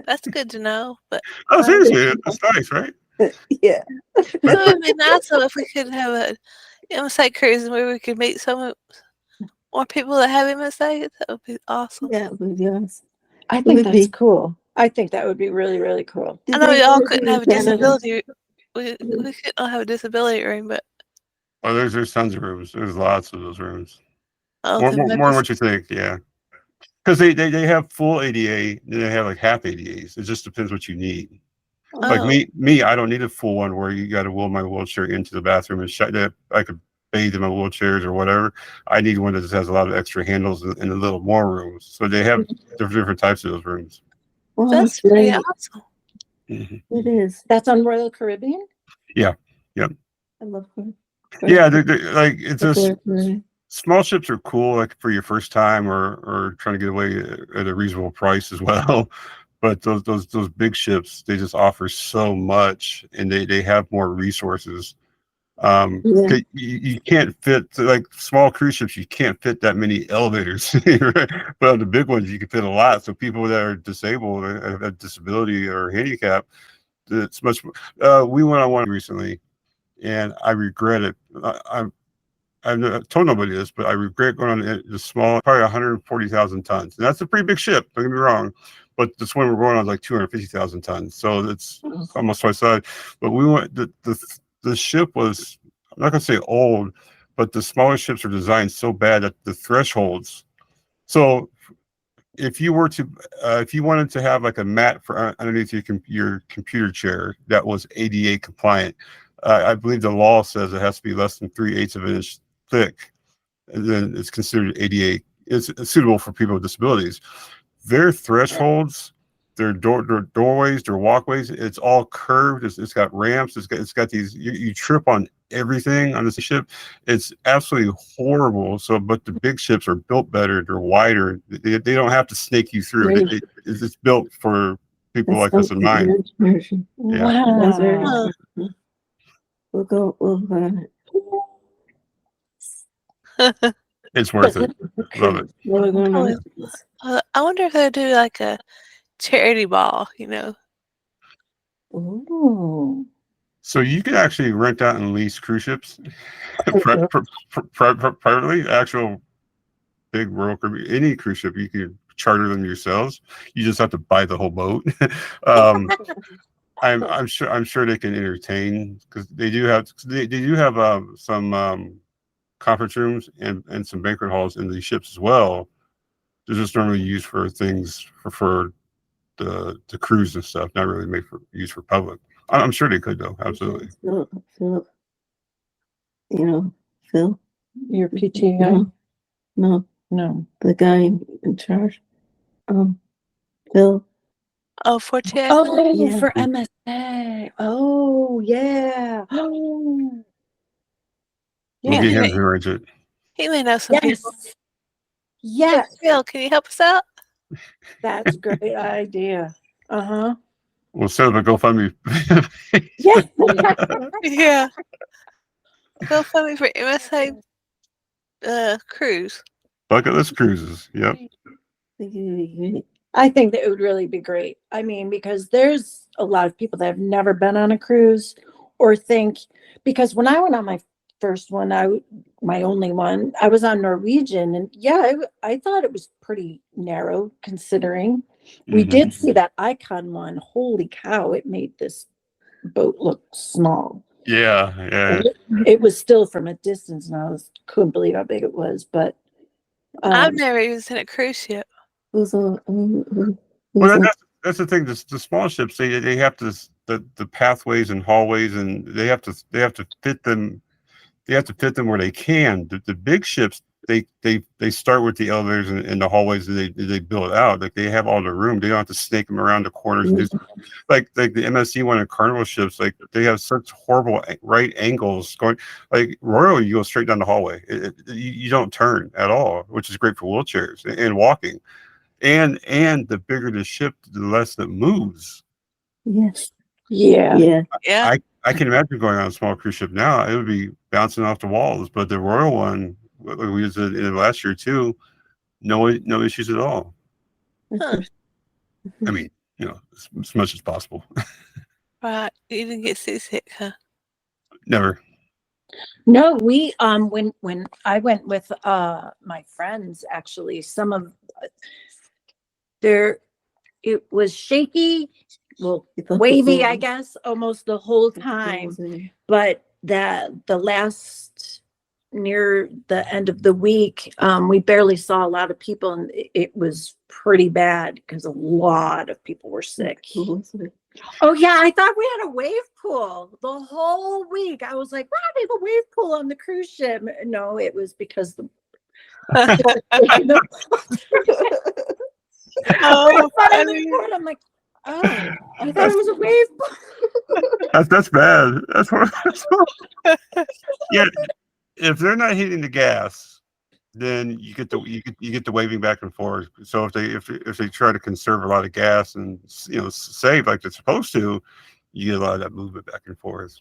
That's good to know. But Oh, seriously, that's nice, right? Yeah. it would be nice though if we could have a MSA cruise where we could meet more people that have MSA. That would be awesome. Yeah, it would be awesome. I It think would that's be. cool. I think that would be really, really cool. I know we all couldn't in have a Canada? disability. We couldn't all have a disability room, but Oh, there's tons of rooms. There's lots of those rooms. then More maybe than what you think, yeah. Because they have full ADA, then they have like half ADAs. It just depends what you need. Like Oh. me, I don't need a full one where you got to wheel my wheelchair into the bathroom and shut that. I could bathe in my wheelchairs or whatever. I need one that just has a lot of extra handles and a little more rooms. So they have different types of those rooms. Well, That's that's pretty great. awesome. It is. That's on Royal Caribbean? Yeah. Yep. I love her. Yeah, they're like it's just Right. small ships are cool, like for your first time or trying to get away at a reasonable price as well. But those big ships, they just offer so much, and they have more resources. Yeah. 'Cause you can't fit like small cruise ships. You can't fit that many elevators, right? But on the big ones, you can fit a lot. So people that are disabled, or have a disability or handicap, it's much. We went on one recently, and I regret it. I've told nobody this, but I regret going on the small, probably 140,000 tons. And that's a pretty big ship. Don't get me wrong, but this one we're going on is like 250,000 tons, so it's almost twice size. But we went. The ship was, I'm not gonna say old, but the smaller ships are designed so bad that the thresholds. So if you wanted to have like a mat for underneath your computer chair that was ADA compliant, I believe the law says it has to be less than 3/8 of an inch thick, and then it's considered ADA. It's suitable for people with disabilities. Their thresholds, their doorways, their walkways, it's all curved. It's got ramps. It's got these. You trip on everything on this ship. It's absolutely horrible. So, but the big ships are built better. They're wider. They don't have to snake you through. It's built for people like us in mind. Yeah. Wow. We'll go. It's worth it. Love it. We're going I wonder if they'll do like a charity ball, Ooh. So you can actually rent out and lease cruise ships privately. Actual big Royal Caribbean, any cruise ship, you can charter them yourselves. You just have to buy the whole boat. I'm sure they can entertain, because they do have some conference rooms and some banquet halls in the ships as well. They're just normally used for things for the cruise and stuff, not really made for use for public. I'm sure they could though, absolutely. Phil, Phil. Your PT guy? No, the guy in charge. Phil. Oh, Fortier. Oh, Yeah. for MSA. Oh, yeah. We'll Yeah. get him to arrange it. He may know some Yes. people. Yes. Hey, Phil, can you help us out? That's a great idea. Uh-huh. We'll set up a GoFundMe. Yeah. Yeah. GoFundMe for MSA cruise. Bucket list cruises. Yep. I think that it would really be great. I mean, because there's a lot of people that have never been on a cruise or think, because when I went on my first one, my only one, I was on Norwegian, and yeah, I thought it was pretty narrow considering. We did see that Icon one. Holy cow, it made this boat look small. Yeah. It was still from a distance, and couldn't believe how big it was. But I've never even seen a cruise ship. Well, that's the thing. The small ships, they have to the pathways and hallways, and they have to fit them. They have to fit them where they can. The big ships, they start with the elevators and the hallways, and they build it out. Like they have all the room. They don't have to snake them around the corners. And like the MSC one and Carnival ships, like they have such horrible right angles going. Like Royal, you go straight down the hallway. You don't turn at all, which is great for wheelchairs and walking. And the bigger the ship, the less it moves. Yes. yeah. I can imagine going on a small cruise ship now. It would be bouncing off the walls. But the Royal one, we used it in last year too. No issues at all. Huh. I mean, as much as possible. Right. You didn't get seasick, huh? Never. No, we when I went with my friends, actually, some of it was shaky, well, wavy, I guess, almost the whole time. But the last, near the end of the week, we barely saw a lot of people, and it was pretty bad because a lot of people were sick. Oh yeah, I thought we had a wave pool the whole week. I was like, wow, they have a wave pool on the cruise ship. No, it was because the Oh, I'm like, oh, I thought it was a wave pool. That's bad. That's yeah. If they're not hitting the gas, then you get the waving back and forth. So if they try to conserve a lot of gas and save like they're supposed to, you get a lot of that movement back and forth.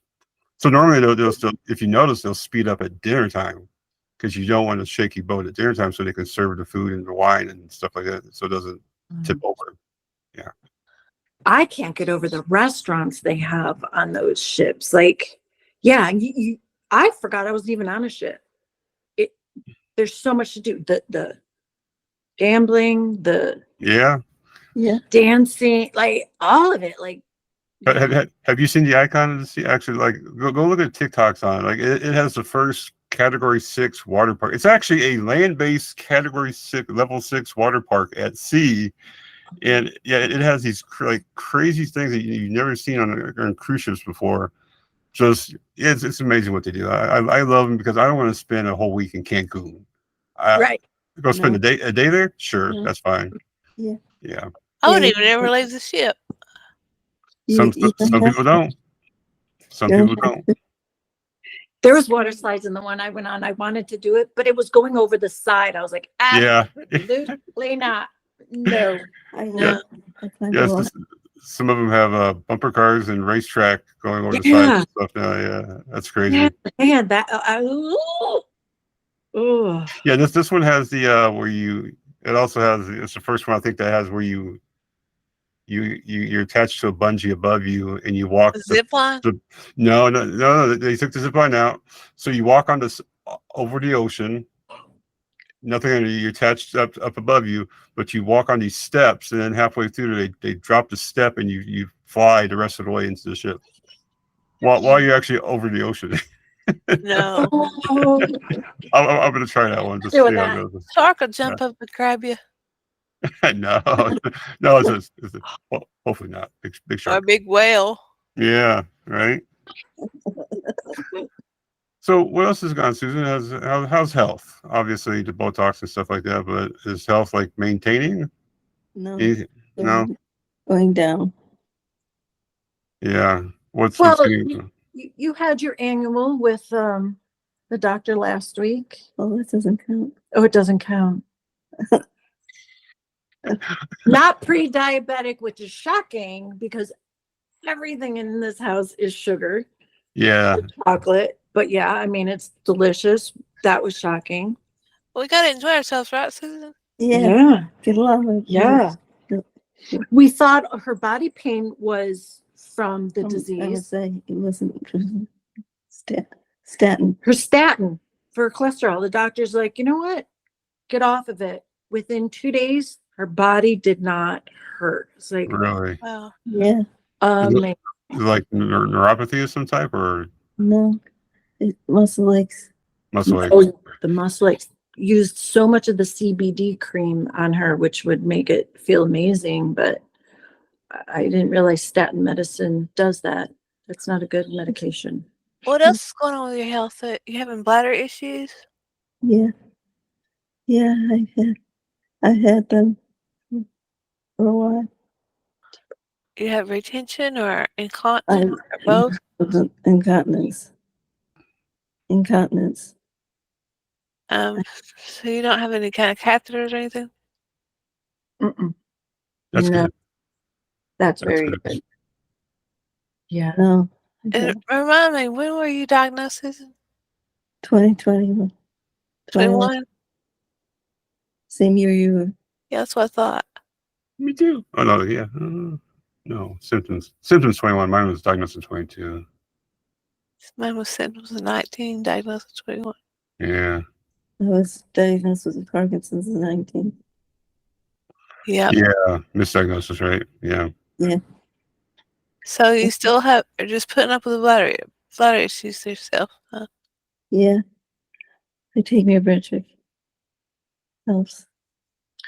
So normally they'll still, if you notice, they'll speed up at dinner time because you don't want a shaky boat at dinner time, so they can serve the food and the wine and stuff like that, so it doesn't tip over. Yeah. I can't get over the restaurants they have on those ships. Like, yeah, I forgot I wasn't even on a ship. There's so much to do. The gambling, the dancing, like all of it. Like, have you seen the icon of the sea? Actually, like go look at TikToks on it. Like it has the first Category 6 water park. It's actually a land-based Category 6 level 6 water park at sea. And yeah, it has these like crazy things that you've never seen on cruise ships before. Just it's amazing what they do. I love them because I don't want to spend a whole week in Cancun. right. Go spend a day there? Sure, that's fine. Yeah. I wouldn't even ever leave the ship. Some people don't. Some people don't. There was water slides in the one I went on. I wanted to do it, but it was going over the side. I was like, absolutely not. No. I know. Yes, some of them have bumper cars and racetrack going over the side and stuff now. Yeah, that's crazy. Yeah, man, that yeah, this one has the where it also has, it's the first one I think that has where you're attached to a bungee above you and you walk zip line. No, they took the zip line out, so you walk on this over the ocean. Nothing under you, you're attached up above you, but you walk on these steps, and then halfway through they drop the step and you fly the rest of the way into the ship while you're actually over the ocean. No. I'm gonna try that one. Just see how it goes. Shark will jump up and grab you. no, well, hopefully not. Big shark. Or a big whale. Yeah, right. So what else has gone, Susan? How's health? Obviously the Botox and stuff like that, but is health like maintaining? No. No. Going down. Yeah. What's you had your annual with the doctor last week. Oh, that doesn't count. Oh, it doesn't count. Not pre-diabetic, which is shocking because everything in this house is sugar. Yeah. Chocolate. But yeah, I mean, it's delicious. That was shocking. Well, we got to enjoy ourselves, right, Susan? Yeah. Get a lot of We thought her body pain was from the disease. I would say it wasn't statin. Her statin for cholesterol. The doctor's like, you know what? Get off of it. Within 2 days, her body did not hurt. It's like, really? Wow. Yeah. Like neuropathy of some type, or No, muscle legs. Muscle aches. Oh, the muscle aches. Used so much of the CBD cream on her, which would make it feel amazing, but I didn't realize statin medicine does that. That's not a good medication. What else is going on with your health? You having bladder issues? Yeah, yeah, I had them for a while. You have retention or incontinence or both? Incontinence. Incontinence. So you don't have any kind of catheters or anything? Mm-mm. That's No, good. that's That's very good. good. Yeah. No. And remind me, when were you diagnosed, Susan? 2021. 21? Same year you were. Yeah, that's what I thought. Me too. Oh no, yeah. No symptoms. Symptoms 21. Mine was diagnosed in 22. Mine was symptoms in 19, diagnosed in 21. Yeah. I was diagnosed with Parkinson's in 19. Yep. Yeah. Misdiagnosis, right? Yeah. Yeah. So you still are just putting up with the bladder issues yourself, huh? Yeah. I take Myrbetriq. Helps.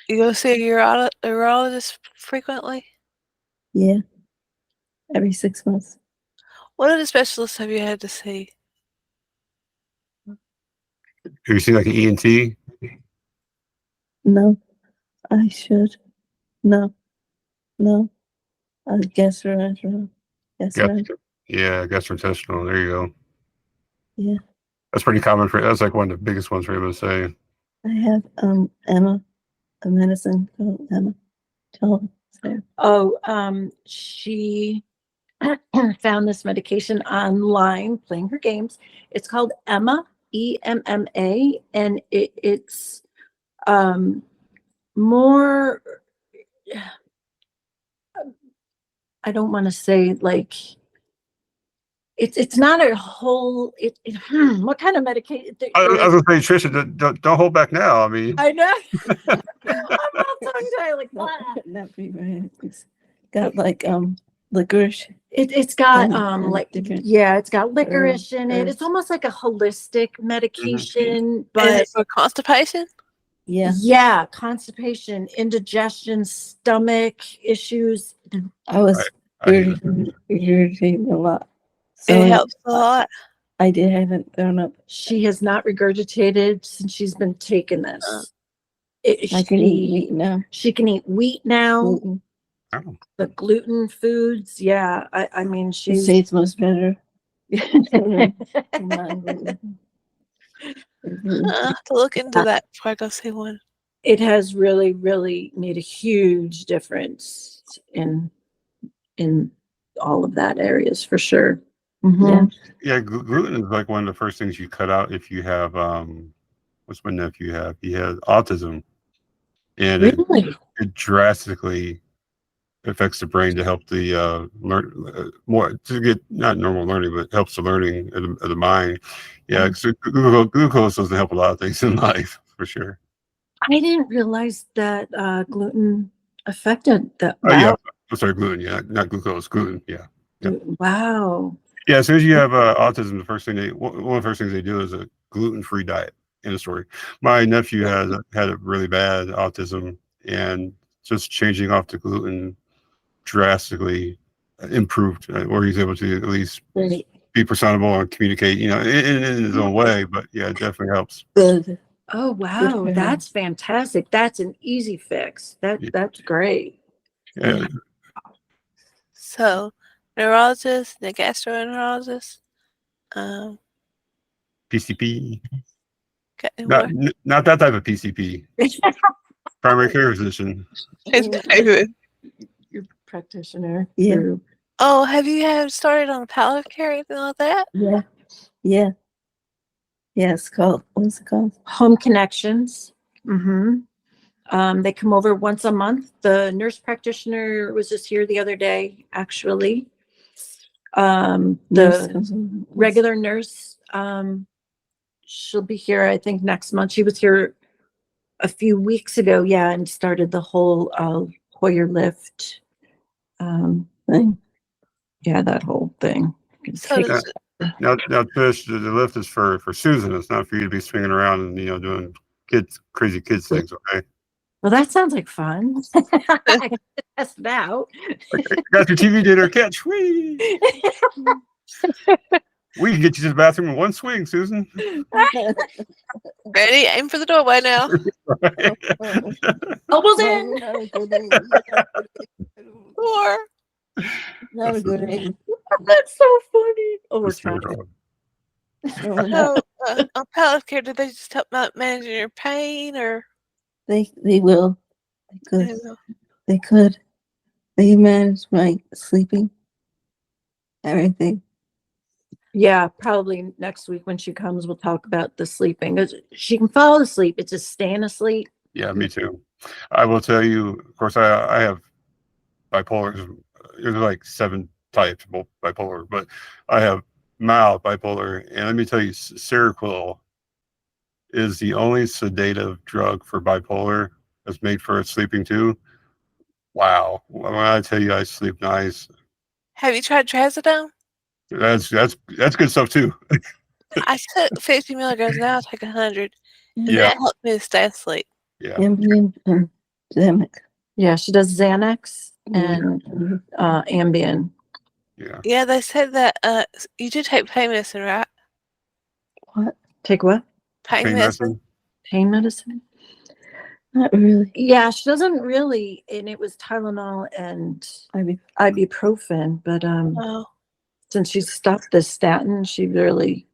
You go see a urologist frequently? Yeah. Every 6 months. What other specialists have you had to see? Have you seen like an ENT? No. I should. No. No. Gastrointestinal. Yeah, gastrointestinal. There you go. Yeah. That's pretty common that's like one of the biggest ones for MSA. I have Emma, a medicine called Emma. Tell her. Sarah. Oh, she found this medication online playing her games. It's called Emma, EMMA, and it's more, I don't want to say like it's not a whole what kind of medication I was gonna say, Tricia, don't hold back now. I mean, I know. I'm all tongue tied like Not be right. It's got like licorice. it's got and like different it's got licorice in it. It's herbs. almost like a holistic medication, Is but it for constipation? Yeah. constipation, indigestion, stomach issues. I was I hate it. irritating a lot. So It helps a lot. I haven't thrown up. She has not regurgitated since she's been taking this. I can eat wheat now. She can eat wheat now. Gluten. Oh. The gluten foods. Yeah. I mean, She she's tastes much better. I have to look into that before I go see one. it has really, really made a huge difference in all of that areas for sure. Yeah. Yeah, gluten is like one of the first things you cut out if you have what's my nephew have? He has autism, and Really? it drastically affects the brain to help the learn more to get not normal learning, but helps the learning of the mind. Yeah, so glucose doesn't help a lot of things in life for sure. I didn't realize that gluten affected that. Oh yeah, Wow. I'm sorry, gluten. Yeah, not glucose, gluten. Yeah. Wow. Yeah, as soon as you have autism, one of the first things they do is a gluten-free diet. End of story. My nephew had a really bad autism, and just changing off to gluten drastically improved, where he's able to at least Great. be personable and communicate, in his own way. But yeah, it definitely helps. Good. Oh wow, for him. that's fantastic. That's an easy fix. That's great. Yeah, So, neurologist, the gastroenterologist. PCP, Got any more? not that type of PCP. Primary care physician. Your practitioner. Yeah. through- Oh, have you started on palliative care or anything like that? Yeah. Yeah. Yeah. It's called. What's it called? Home connections. They come over once a month. The nurse practitioner was just here the other day, actually. Nurse The comes in. regular nurse, she'll be here, I think, next month. She was here a few weeks ago, and started the whole Hoyer lift thing. that whole thing. So does Now, Trish, the lift is for Susan. It's not for you to be swinging around and doing crazy kids things. Okay. Well, that sounds like fun. I could test it out. Got your TV dinner catch. Whee! We can get you to the bathroom in one swing, Susan. Ready? Aim for the doorway now. Elbows in. Not a good aim. Or Not a good aim. That's so funny. Oh, we're That's trying. terrible. so on palliative care, do they just help manage your pain, or They will. They could. you know, They could. They manage my sleeping. Everything. Yeah, probably next week when she comes, we'll talk about the sleeping. 'Cause she can fall asleep. It's just staying asleep. Yeah, me too. I will tell you, of course, I have bipolar. There's like 7 types of bipolar, but I have mild bipolar. And let me tell you, Seroquel is the only sedative drug for bipolar that's made for sleeping too. Wow. When I tell you I sleep nice, have you tried trazodone? that's good stuff too. I took 50 milligrams. Now I take 100, and Yeah. that helped me to stay asleep. Yeah. Ambien and Zamic. Yeah, she does Xanax and Mhm. Ambien. Yeah. Yeah, they said that you do take pain medicine, right? What? Take what? Pain Pain medicine. medicine. Pain medicine? Not really. Yeah, she doesn't really, and it was Tylenol and ibuprofen, but Oh, since she stopped the statin, she really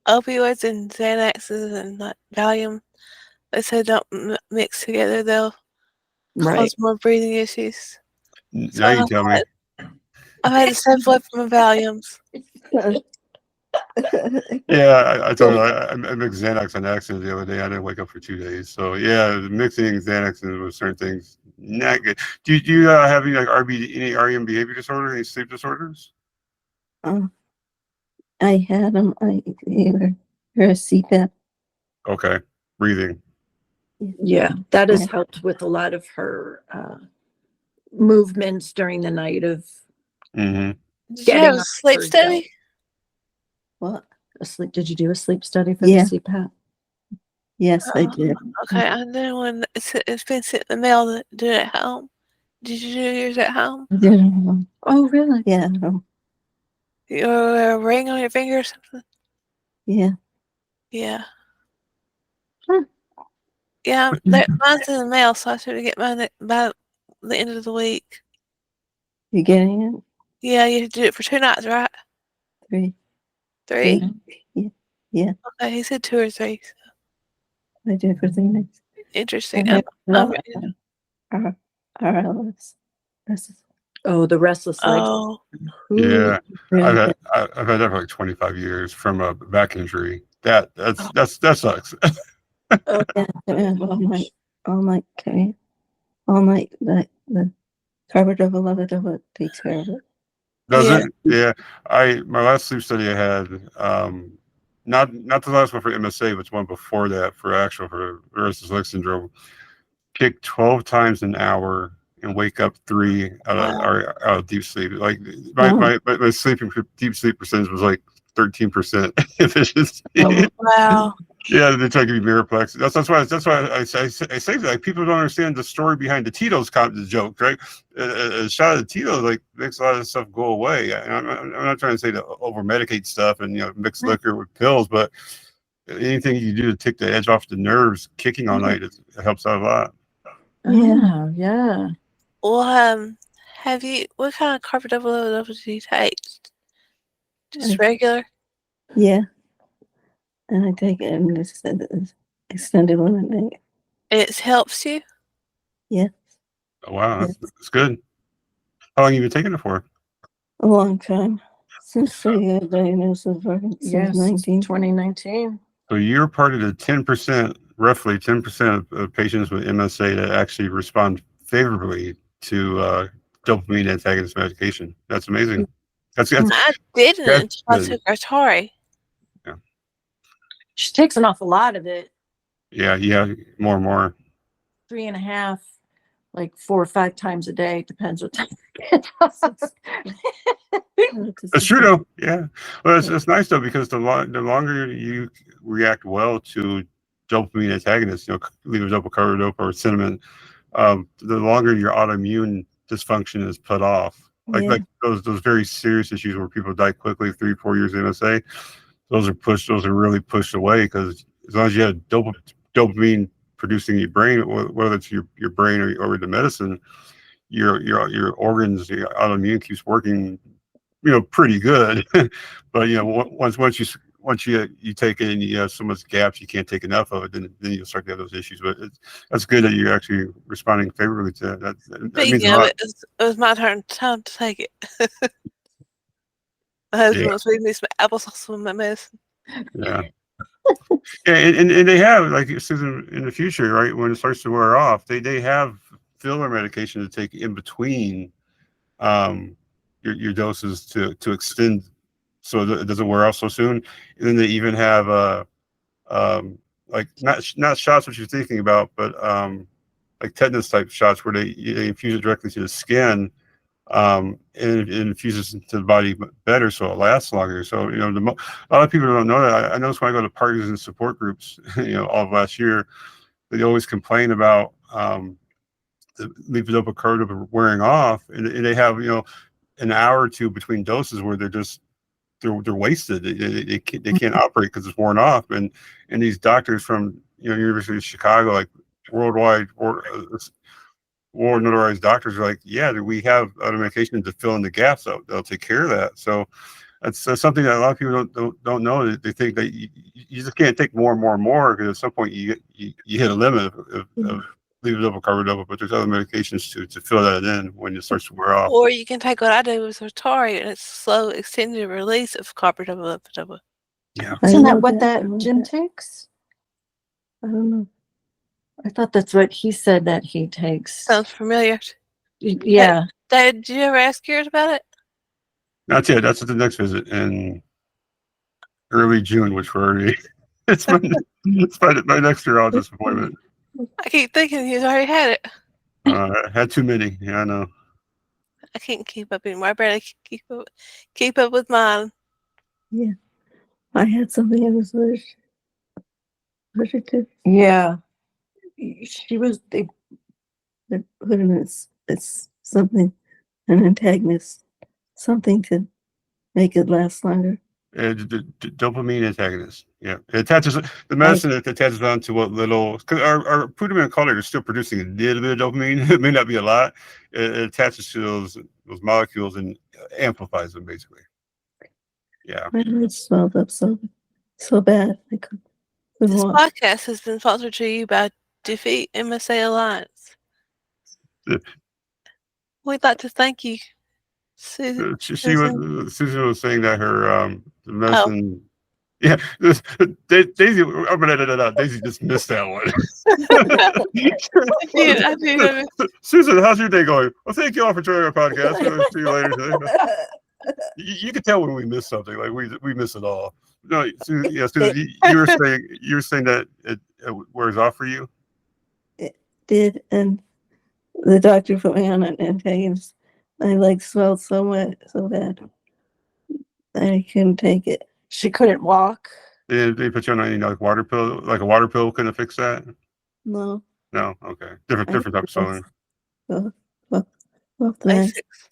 opioids and Xanaxes and like Valium. They said don't mix together; they'll cause more breathing issues. So Now you tell me. I've had to step away from the Valiums. Yeah, I told you I mixed Xanax on accident the other day. I didn't wake up for 2 days. So yeah, mixing Xanax with certain things not good. Do you have any like any REM behavior disorder, any sleep disorders? I had them. I her CPAP. Okay, breathing. yeah, that has Yeah. helped with a lot of her movements during the night of Mm-hmm. Did you getting have a up sleep for study? What? a sleep. Did you do a sleep study for Yeah. the CPAP? Yes, I Oh, did. okay, I know when it's been sent in the mail to do it at home. Did you do yours at home? I did. Um, Oh, really? yeah. You wear a ring on your finger or something? Yeah. Yeah. Hmm. Yeah, mine's in the mail, so I should get mine by the end of the week. You getting it? Yeah, you do it for 2 nights, right? 3. 3? Yeah. Okay, he said 2 or 3. I did for 3 nights. Interesting. I I'm have RLS. Oh, the restless legs. oh, Yeah, Really bad. I've had that for like 25 years from a back injury. That sucks. Oh, Yeah, all night, okay. All night, the carver double, love double takes care of it. Does yeah. it? Yeah. My last sleep study I had, not the last one for MSA, but the one before that for restless leg syndrome. Kick 12 times an hour and wake up 3 out of deep sleep. Like my sleeping deep sleep percentage was like 13% efficiency. Oh, Wow. Yeah, they try to give you Miraplex. That's why I say that. Like, people don't understand the story behind the Tito's joke, right? A shot of Tito's like makes a lot of stuff go away. I'm not trying to say to over medicate stuff and mix liquor with pills, but anything you do to take the edge off the nerves, kicking all night, it helps out a lot. yeah, yeah. Well, what kind of carpet double do you take? Just regular? Yeah. And I take it and extended one at night. It helps you? Yeah. Oh, wow, that's good. How long have you been taking it for? A long time. Since I got diagnosed with Parkinson's, Yes, 2019. 2019. So you're part of the 10%, roughly 10% of patients with MSA that actually respond favorably to dopamine antagonist medication. That's amazing. That's I didn't until I good. took Atari. She takes an awful lot of it. Yeah, more and more. 3.5 like 4 or 5 times a day, depends what time. It's true though. Yeah. Well, it's nice though because the longer you react well to dopamine antagonists, levodopa, carbidopa, or cinnamon, the longer your autoimmune dysfunction is put off. Like those very serious issues where people die quickly, 3-4 years of MSA, those are really pushed away because as long as you have dopamine producing your brain, whether it's your brain or the medicine, your organs, your autoimmune keeps working, pretty good. But once you take it and you have so much gaps you can't take enough of it, then you'll start to have those issues. But that's good that you're actually responding favorably to that. That means a Speaking of lot. it, it was my time to take it. My husband Yeah. was feeding me some applesauce with my medicine. Yeah. Yeah, and they have, like Susan, in the future, right, when it starts to wear off, they have filler medication to take in between your doses to extend so that it doesn't wear off so soon. And then they even have like not shots which you're thinking about, but like tetanus type shots where they infuse it directly to the skin, and it infuses into the body better, so it lasts longer. So a lot of people don't know that. I noticed when I go to parties and support groups, all of last year, they always complain about the levodopa carbidopa wearing off, and they have an hour or two between doses where they're wasted. They can't operate because it's worn off. And these doctors from University of Chicago, like worldwide or world notarized doctors, are like, yeah, we have other medication to fill in the gaps. They'll take care of that. So that's something that a lot of people don't know. They think that you just can't take more and more and more because at some point you hit a limit of levodopa carbidopa, but there's other medications to fill that in when it starts to wear off. Or you can take what I do with Rotari, and it's slow extended release of carbidopa. Yeah. Isn't that what that Jim takes? I don't know. I thought that's what he said that he takes. Sounds familiar. Yeah. Did you ever ask yours about it? Not yet. That's at the next visit in early June, which we're already. It's my next urologist appointment. I keep thinking he's already had it. I had too many. Yeah, I know. I can't keep up anymore. I barely keep up with mine. Yeah. I had something I was allergic to. Yeah. She was, They put in it's something, an antagonist, something to make it last longer. The dopamine antagonist. Yeah, it attaches the medicine. It attaches on to what little, because our putamen color is still producing a little bit of dopamine. It may not be a lot. It attaches to those molecules and amplifies them basically. Yeah. My eyes swelled up so bad. I couldn't This walk. podcast has been sponsored to you by Defeat MSA Alliance. We'd like to thank you, Susan. Susan was saying that her the medicine. Oh. Yeah, Daisy. Daisy just missed that one. I did. Susan, how's your day going? Well, thank you all for joining our podcast. We'll see you later today. You can tell when we miss something. Like we miss it all. No, Susan, you were saying that it wears off for you. It did, and the doctor put me on an antagonist. My legs swelled so bad. I couldn't take it. she couldn't walk. They put you on any like water pill, like a water pill couldn't fix that? No. No, okay. Different type of swelling. Well, the Basics.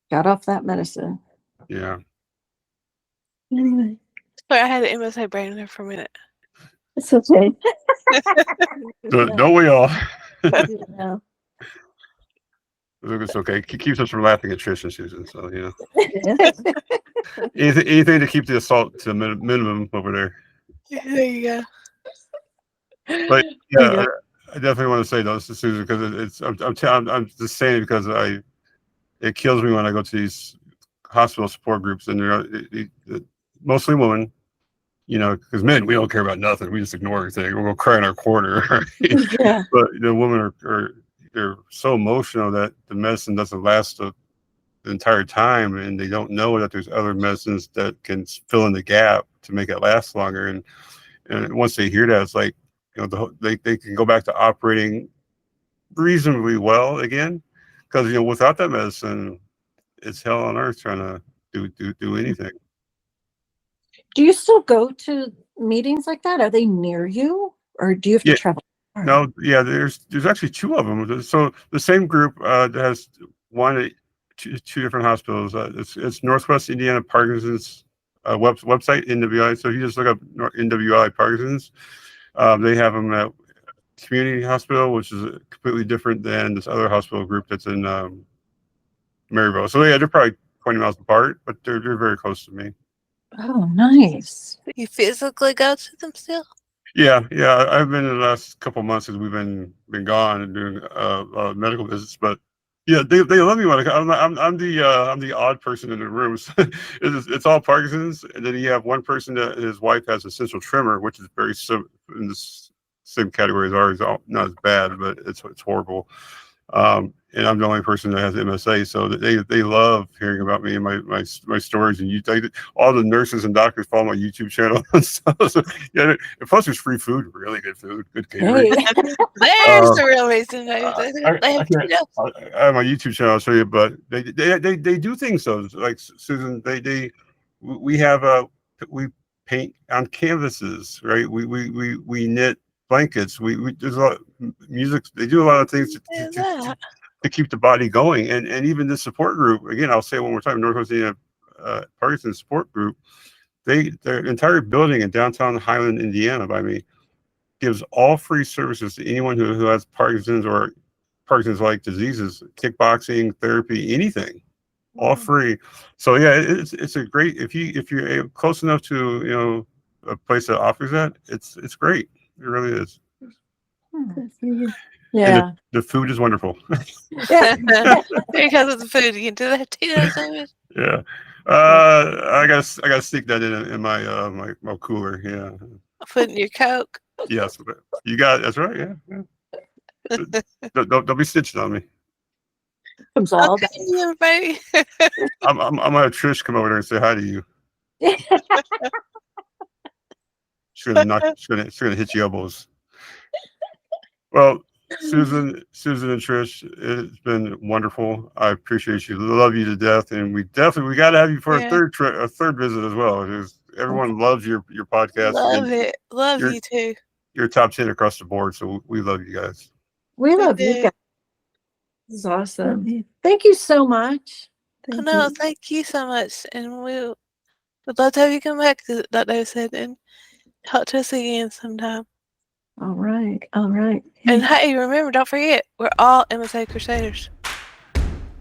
Got off that medicine. Yeah. anyway, Sorry, I had an MSA brain there for a minute. it's okay. Don't we all? Yeah. It's okay. It keeps us from laughing at Tricia and Susan. So Yeah. anything to keep the assault to minimum over there. There you go. But yeah, I definitely want to say those to Susan because I'm just saying it because it kills me when I go to these hospital support groups and they're mostly women. Because men, we don't care about nothing. We just ignore everything. We'll go cry in our corner. Right? Yeah. But the women they're so emotional that the medicine doesn't last the entire time, and they don't know that there's other medicines that can fill in the gap to make it last longer. And once they hear that, it's like they can go back to operating reasonably well again, because without that medicine, it's hell on earth trying to do anything. Do you still go to meetings like that? Are they near you, or do you have to Yeah. travel? No, yeah, there's actually two of them. So the same group has one at two different hospitals. It's Northwest Indiana Parkinson's website, NWI. So if you just look up NWI Parkinson's, they have them at Community Hospital, which is completely different than this other hospital group that's in Maryville. So yeah, they're probably 20 miles apart, but they're very close to me. Oh, nice. You physically go to them still? Yeah. I've been in the last couple of months because we've been gone and doing medical visits, but yeah, they love me when I'm the odd person in the room. So it's all Parkinson's, and then you have one person that his wife has essential tremor, which is very in the same category as ours. Not as bad, but it's horrible. And I'm the only person that has MSA, so they love hearing about me and my stories. And all the nurses and doctors follow my YouTube channel and stuff. So, yeah, and plus there's free food, really good food, good catering. Hey. There's the real reason. They I have my YouTube channel. I'll show you, but they do things though. Like Susan, we have we paint on canvases, right? We knit blankets. We there's a lot of music. They do a lot of things to keep the body going, and even the support group. Again, I'll say it one more time. Northwest Indiana Parkinson's support group. Their entire building in downtown Highland, Indiana, by me, gives all free services to anyone who has Parkinson's or Parkinson's-like diseases, kickboxing, therapy, anything, all free. So yeah, it's a great if you're close enough to a place that offers that, it's great. It really is. Yeah. And the food is wonderful. Because of the food, you can do that too. Yeah. I gotta stick that in my my cooler. Yeah. Put in your Coke. Yes, you got that's right. Yeah. Don't be snitching on me. Comes all Okay, everybody. I'm gonna have Trish come over there and say hi to you. She's gonna hit you elbows. Well, Susan and Trish, it's been wonderful. I appreciate you. Love you to death, and we got to have you for a third visit as well. Everyone loves your podcast. Love it. Love you too. You're top 10 across the board, so we love you guys. We love you guys. This is awesome. Thank you so much. Thank you so much, and we'd love to have you come back, like they said, and talk to us again sometime. All right. And hey, remember, don't forget, we're all MSA Crusaders.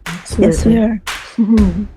Absolutely. Yes, we are.